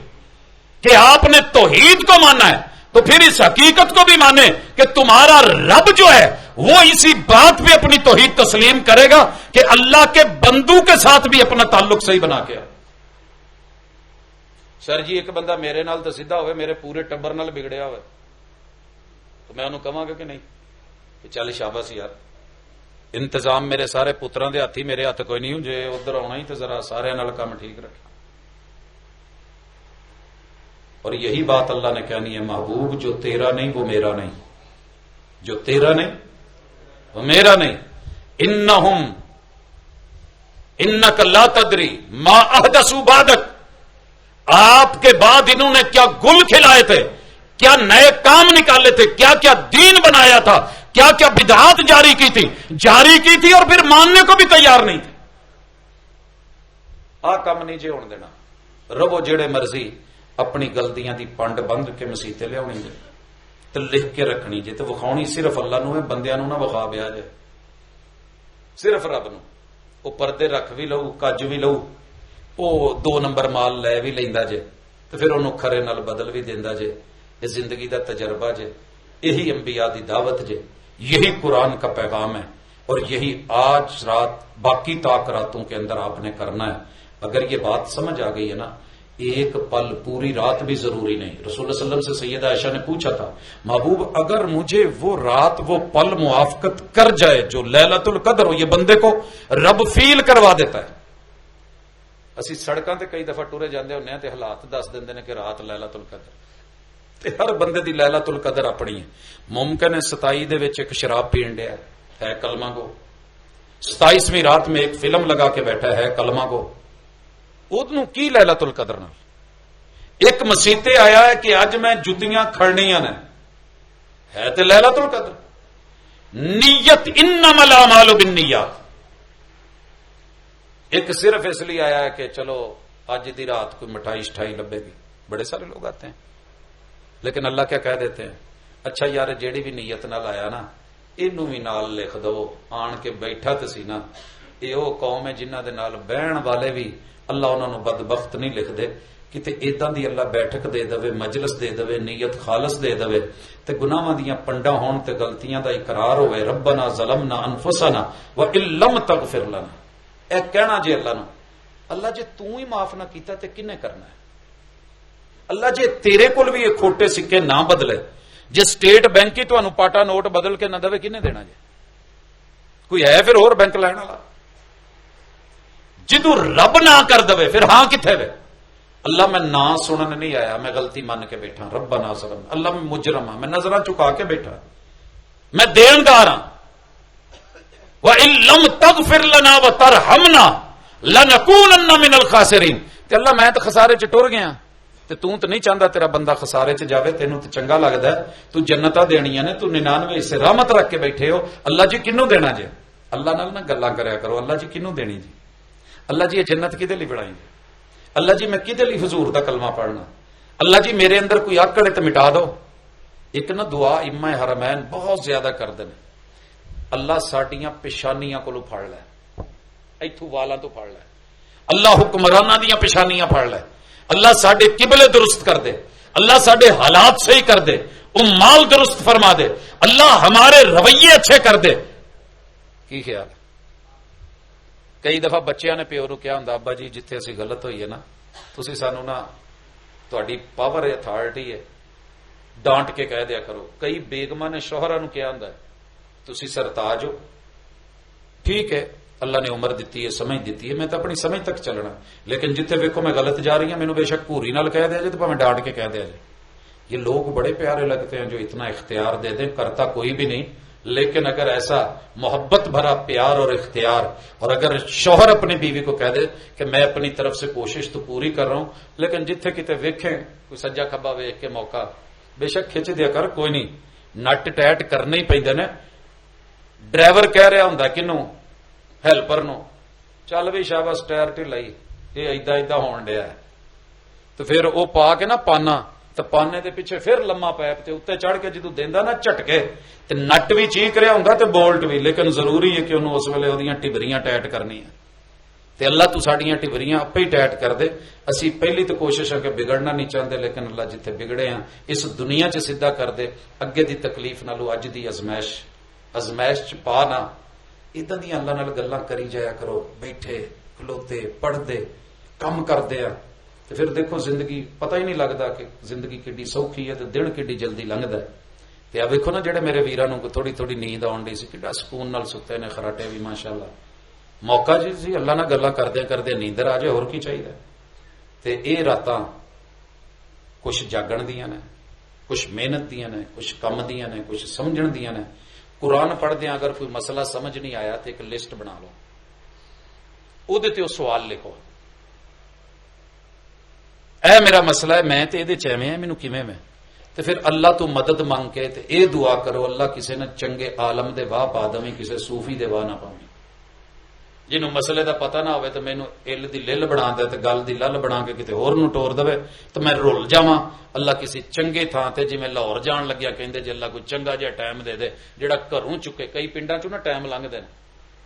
Speaker 1: کہ آپ نے توحید کو مانا ہے تو پھر اس حقیقت کو بھی مانے کہ تمہارا رب جو ہے وہ اسی بات پہ اپنی توحید تسلیم کرے گا کہ اللہ کے بندوں کے ساتھ بھی اپنا تعلق صحیح بنا کے. سر جی ایک بندہ میرے نال تو سیدھا ہوئے, میرے پورے ٹبر نال بگڑیا ہوئے, تو میں انہوں کہاں گا کہ نہیں کہ چل شاباش یار, انتظام میرے سارے پتراں دے ہاتھ ہی, میرے ہاتھ کوئی نہیں ہوں, جے ادھر آنا ہی تو ذرا سارے نال کام ٹھیک رکھا. اور یہی بات اللہ نے کہنی ہے, محبوب جو تیرا نہیں وہ میرا نہیں, جو تیرا نہیں وہ میرا نہیں. انہم انک لا تدری ما احدثوا بعدک، آپ کے بعد انہوں نے کیا گل کھلائے تھے، کیا نئے کام نکالے تھے، کیا کیا دین بنایا تھا، کیا کیا بدعات جاری کی تھی اور پھر ماننے کو بھی تیار نہیں تھے۔ آ کام نہیں جے ہون دینا، ربو جڑے مرضی اپنی غلطیاں دی پنڈ بند کے مسیتے لیا جے تو لکھ کے رکھنی جے، تو وکھاؤنی صرف اللہ نو ہے، بندیاں نو نہ وکھا بیا جے، صرف رب نو۔ وہ پردے رکھ بھی لو، کج بھی لو، وہ 2 نمبر مال لے بھی لیندا جے، تو پھر انہوں کھرے نال بدل بھی دیندا جے۔ یہ زندگی دا تجربہ جے، یہی انبیاء دی دعوت جے، یہی قرآن کا پیغام ہے، اور یہی آج رات باقی طاق راتوں کے اندر آپ نے کرنا ہے۔ اگر یہ بات سمجھ آ گئی ہے نا، ایک پل پوری رات بھی ضروری نہیں۔ رسول اللہ صلی اللہ علیہ وسلم سے سیدہ عائشہ نے پوچھا تھا، محبوب اگر مجھے وہ رات وہ پل موافقت کر جائے جو لیلۃ القدر ہو، یہ بندے کو رب فیل کروا دیتا ہے۔ اسی سڑکاں تے کئی دفعہ ٹرے جاندے ہونے ہیں تے حالات دس دیندے نے کہ رات لیلۃ القدر، تے ہر بندے دی لیلۃ القدر اپنی ہے۔ ممکن ہے 27 دے وچ ایک شراب پین ڈیا ہے کلمہ گو، 27ویں رات میں ایک فلم لگا کے بیٹھا ہے کلمہ گو، ادنوں کی لیلۃ القدر نہ ایک مسیتے آیا ہے کہ اج میں جتیاں کھڑنیاں نے، ہے تے لیلۃ القدر۔ نیت انما الاعمال بالنیات، ایک صرف اس لیے آیا ہے کہ چلو اج دی رات کوئی مٹھائی شٹھائی لبے گی، بڑے سارے لوگ آتے ہیں، لیکن اللہ کیا کہہ دیتے ہیں، اچھا یار جیڑی بھی نیت نال آیا نا اینو بھی نال لکھ دو، آن کے بیٹھا تے سی نا، یہ وہ قوم ہے جنہ دے نال بہن والے بھی اللہ انہوں نے بدبخت نہیں لکھ دے، کتے ایداں دی اللہ بیٹھک دے دے، مجلس دے دے، نیت خالص دے دے تے گناہاں دیاں پنڈا ہون تے غلطیاں دا اقرار ہوئے، ربنا ظلمنا انفسنا وان لم تغفر لنا، اے کہنا جے اللہ نو، اللہ جے تو ہی معاف نہ کیتا تے کنے کرنا ہے؟ اللہ جے تیرے کول بھی یہ کھوٹے سکے نہ بدلے، جے سٹیٹ بینک ہی تانوں پاٹا نوٹ بدل کے نہ دے کنے دینا جے؟ کوئی ہے پھر اور بینک لینا والا؟ جدو رب نہ کر دے پھر ہاں کتنے وے؟ اللہ میں نہ سنن نہیں آیا، میں غلطی مان کے بیٹھا، رب نہ سلم، اللہ میں مجرم ہاں، میں نظراں چکا کے بیٹھا، میں دیندار ہاں، وَإِن لَّمْ تَغْفِرْ لَنَا وَتَرْحَمْنَا لَنَكُونَنَّ مِنَ الْخَاسِرِينَ، تے اللہ میں تو خسارے چ ٹر گیا، تے تو نہیں چاہتا تیرا بندہ خسارے چ جاوے، تینوں تے چنگا لگدا ہے، تو جنتاں دینیاں نے، تو 99 حصے رحمت رکھ کے بیٹھے ہو، اللہ جی کنوں دینا جے؟ اللہ نال نہ گلاں کریا کرو، اللہ جی کنوں دینی جی؟ اللہ جی یہ جنت کدے لی بڑھائی؟ اللہ جی میں کدے لی حضور دا کلمہ پڑھنا؟ اللہ جی میرے اندر کوئی آکڑ ہے تو مٹا دو۔ ایک نہ دعا امام حرمین بہت زیادہ کر دے، اللہ ساڈیاں پیشانیاں کولوں پھڑ لے، ایتھوں والاں تو پھڑ لے، اللہ حکمراناں دیاں پیشانیاں پھڑ لے، اللہ ساڈے قبلے درست کر دے، اللہ ساڈے حالات صحیح کر دے، مال درست فرما دے، اللہ ہمارے رویے اچھے کر دے۔ کی خیال؟ کئی دفعہ بچیاں نے پیو نو کیا ہوندا، ابا جی جتھے اسی غلط ہوئی ہے نا تسی سانو نا، تہاڈی پاور ہے، اتھارٹی ہے، ڈانٹ کے کہہ دیا کرو۔ کئی بیگماں نے شوہراں نو کیا ہوندا، تسی سرتاج ہو، ٹھیک ہے اللہ نے عمر دیتی ہے، سمجھ دیتی ہے، میں تو اپنی سمجھ تک چلنا، لیکن جتھے ویکھو میں غلط جا رہی ہوں مینوں بے شک پوری نال کہہ دیا جائے تو میں ڈانٹ کے کہہ دیا جائے۔ یہ لوگ بڑے پیارے لگتے ہیں جو اتنا اختیار دے دیں، کرتا کوئی بھی نہیں، لیکن اگر ایسا محبت بھرا پیار اور اختیار، اور اگر شوہر اپنی بیوی کو کہہ دے کہ میں اپنی طرف سے کوشش تو پوری کر رہا ہوں، لیکن جتھے کتے ویکھیں کوئی سجا کھبا ویکھ کے موقع بے شک کھچ دیا کر، کوئی نہیں، نٹ ٹیٹ کرنے ہی پیندے نے۔ ڈرائیور کہہ رہا ہوندا کنوں؟ ہیلپر نو، چل بھی شاباش ٹائر ٹھلائی، یہ ایدا ایدا ہون ڈیا ہے، تو پھر وہ پا کے نا پانا، تو پانے دے پیچھے پھر لما پیپ تے اتنے چڑھ کے جدو دیندا نا جھٹکے، تے نٹ بھی چیک رہا ہوندا تے بولٹ بھی، لیکن ضروری ہے کہ انہوں اس ویلے اودیاں ٹبریاں ٹائٹ کرنی ہیں، تے اللہ تو ساڈیاں ٹبریاں اپے ہی ٹائٹ کر دے۔ اسی پہلی تو کوشش ہے کہ بگڑنا نہیں چاہتے، لیکن اللہ جتھے بگڑے ہیں اس دنیا چ سیدھا کر دے، اگے دی تکلیف نالو اج دی ازمائش چ پا نہ۔ اداں دیاں اللہ نال گلاں کری جایا کرو، بیٹھے کھلوتے پڑھتے کم کردے ہیں، تو پھر دیکھو زندگی پتہ ہی نہیں لگتا کہ زندگی کڈی سوکھی ہے تو دن کڈی جلدی لنگدا ہے۔ تے اب ویکھو نا جڑے میرے ویراں نوں تھوڑی تھوڑی نیند آن ڈی سی، کڈا سکون نال ستے نے، خراٹے بھی ماشاءاللہ، موقع جی اللہ نال گلاں کردے نیندر آ جائے، ہور کی چاہیے۔ تے اے راتاں کچھ جاگن دیاں نے، کچھ محنت دیاں نے، کچھ کم دیاں نے، کچھ سمجھن دیاں نے۔ قرآن پڑھ دیا اگر کوئی مسئلہ سمجھ نہیں آیا تو ایک لسٹ بنا لو،
Speaker 2: وہ سوال لکھو، اے میرا مسئلہ ہے، میں تے یہ ایویں ہے، مینوں کیویں میں، تے پھر اللہ تو مدد منگ کے تے اے دعا کرو اللہ کسے نہ چنگے عالم دے واہ پا دیں، کسے صوفی دے واہ نہ پاویں، جنہوں مسئلے دا پتہ نہ ہوئے تو مینوں ال دی لل بنا دے تے گل دی لل بنا کے کتے ہور نوں ٹور دے تو میں رول جاواں۔ اللہ کسی چنگے تھان تے جویں لاہور جان لگیا کہندے جے اللہ کوئی چنگا جہا ٹائم دے دے جہاں گھروں چکے، کئی پنڈاں چوں نا ٹائم لنگدے نے۔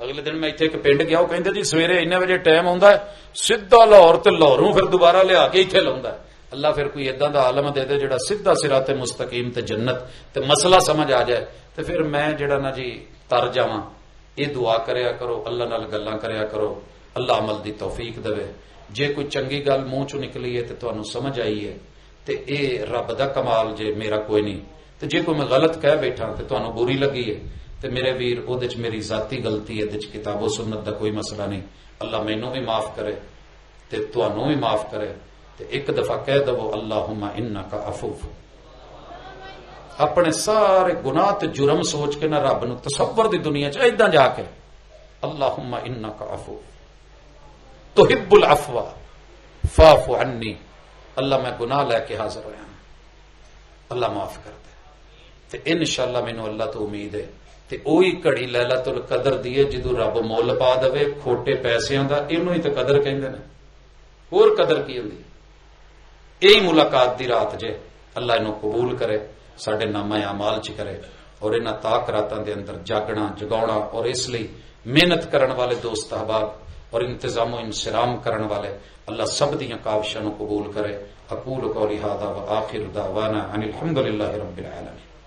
Speaker 2: اگلے دن میں اتنے ایک پنڈ گیا، وہ کہندے جی سویرے اتنے بجے ٹائم آتا ہے، سیدھا لاہور تے لاہوروں پھر دوبارہ لیا کے اتنے لاؤندا ہے۔ اللہ پھر کوئی اداں دا عالم دے دے جڑا سیدھا صراط مستقیم تے جنت تے مسئلہ سمجھ آ جائے، تے پھر میں جڑا نا جی تر جاواں۔ یہ دعا کریا کرو، اللہ نال گلاں کریا کرو، اللہ عمل دی توفیق دے۔ جے کوئی چنگی گل منہ چوں نکلی ہے تے تانوں سمجھ آئی ہے تے اے رب دا کمال جے، میرا کوئی نہیں۔ تے جے کوئی میں غلط کہہ بیٹھا تے تانوں بری لگی ہے تے میرے ویر او دے میری ذاتی غلطی ہے، دے کتاب و سنت دا کوئی مسئلہ نہیں۔ اللہ مینوں بھی معاف کرے تے تانوں بھی معاف کرے تے ایک دفعہ کہہ دو اللہم انک عفو۔ اپنے سارے گناہ تے جرم سوچ کے نہ رب نو تصور دی دنیا چ ایداں جا کے اللہم انک عفو تحب العفو فاعف عنی، اللہ میں گناہ لے کے حاضر ہویا ہوں، اللہ معاف کر دے۔ تے انشاءاللہ مینوں اللہ تو امید ہے تے اوہی گھڑی لیلۃ القدر دی ہے جدوں رب مول پا دے کھوٹے پیسیاں دا، اینوں ہی تے قدر کہندے نے، اور قدر کی ہوندی؟ یہی ملاقات دی رات جے، اللہ انہوں قبول کرے، ساڈے نامہ اعمال چ کرے، اور انہاں تاک راتاں دے اندر جاگنا جگاونا، اور اس لیے محنت کرن والے دوست احباب اور انتظام و انصرام کرن والے اللہ سب دیاں کاوشاں نو قبول کرے۔ اقول قولی ھذا وآخر دعوانا ان الحمد للہ رب العالمین۔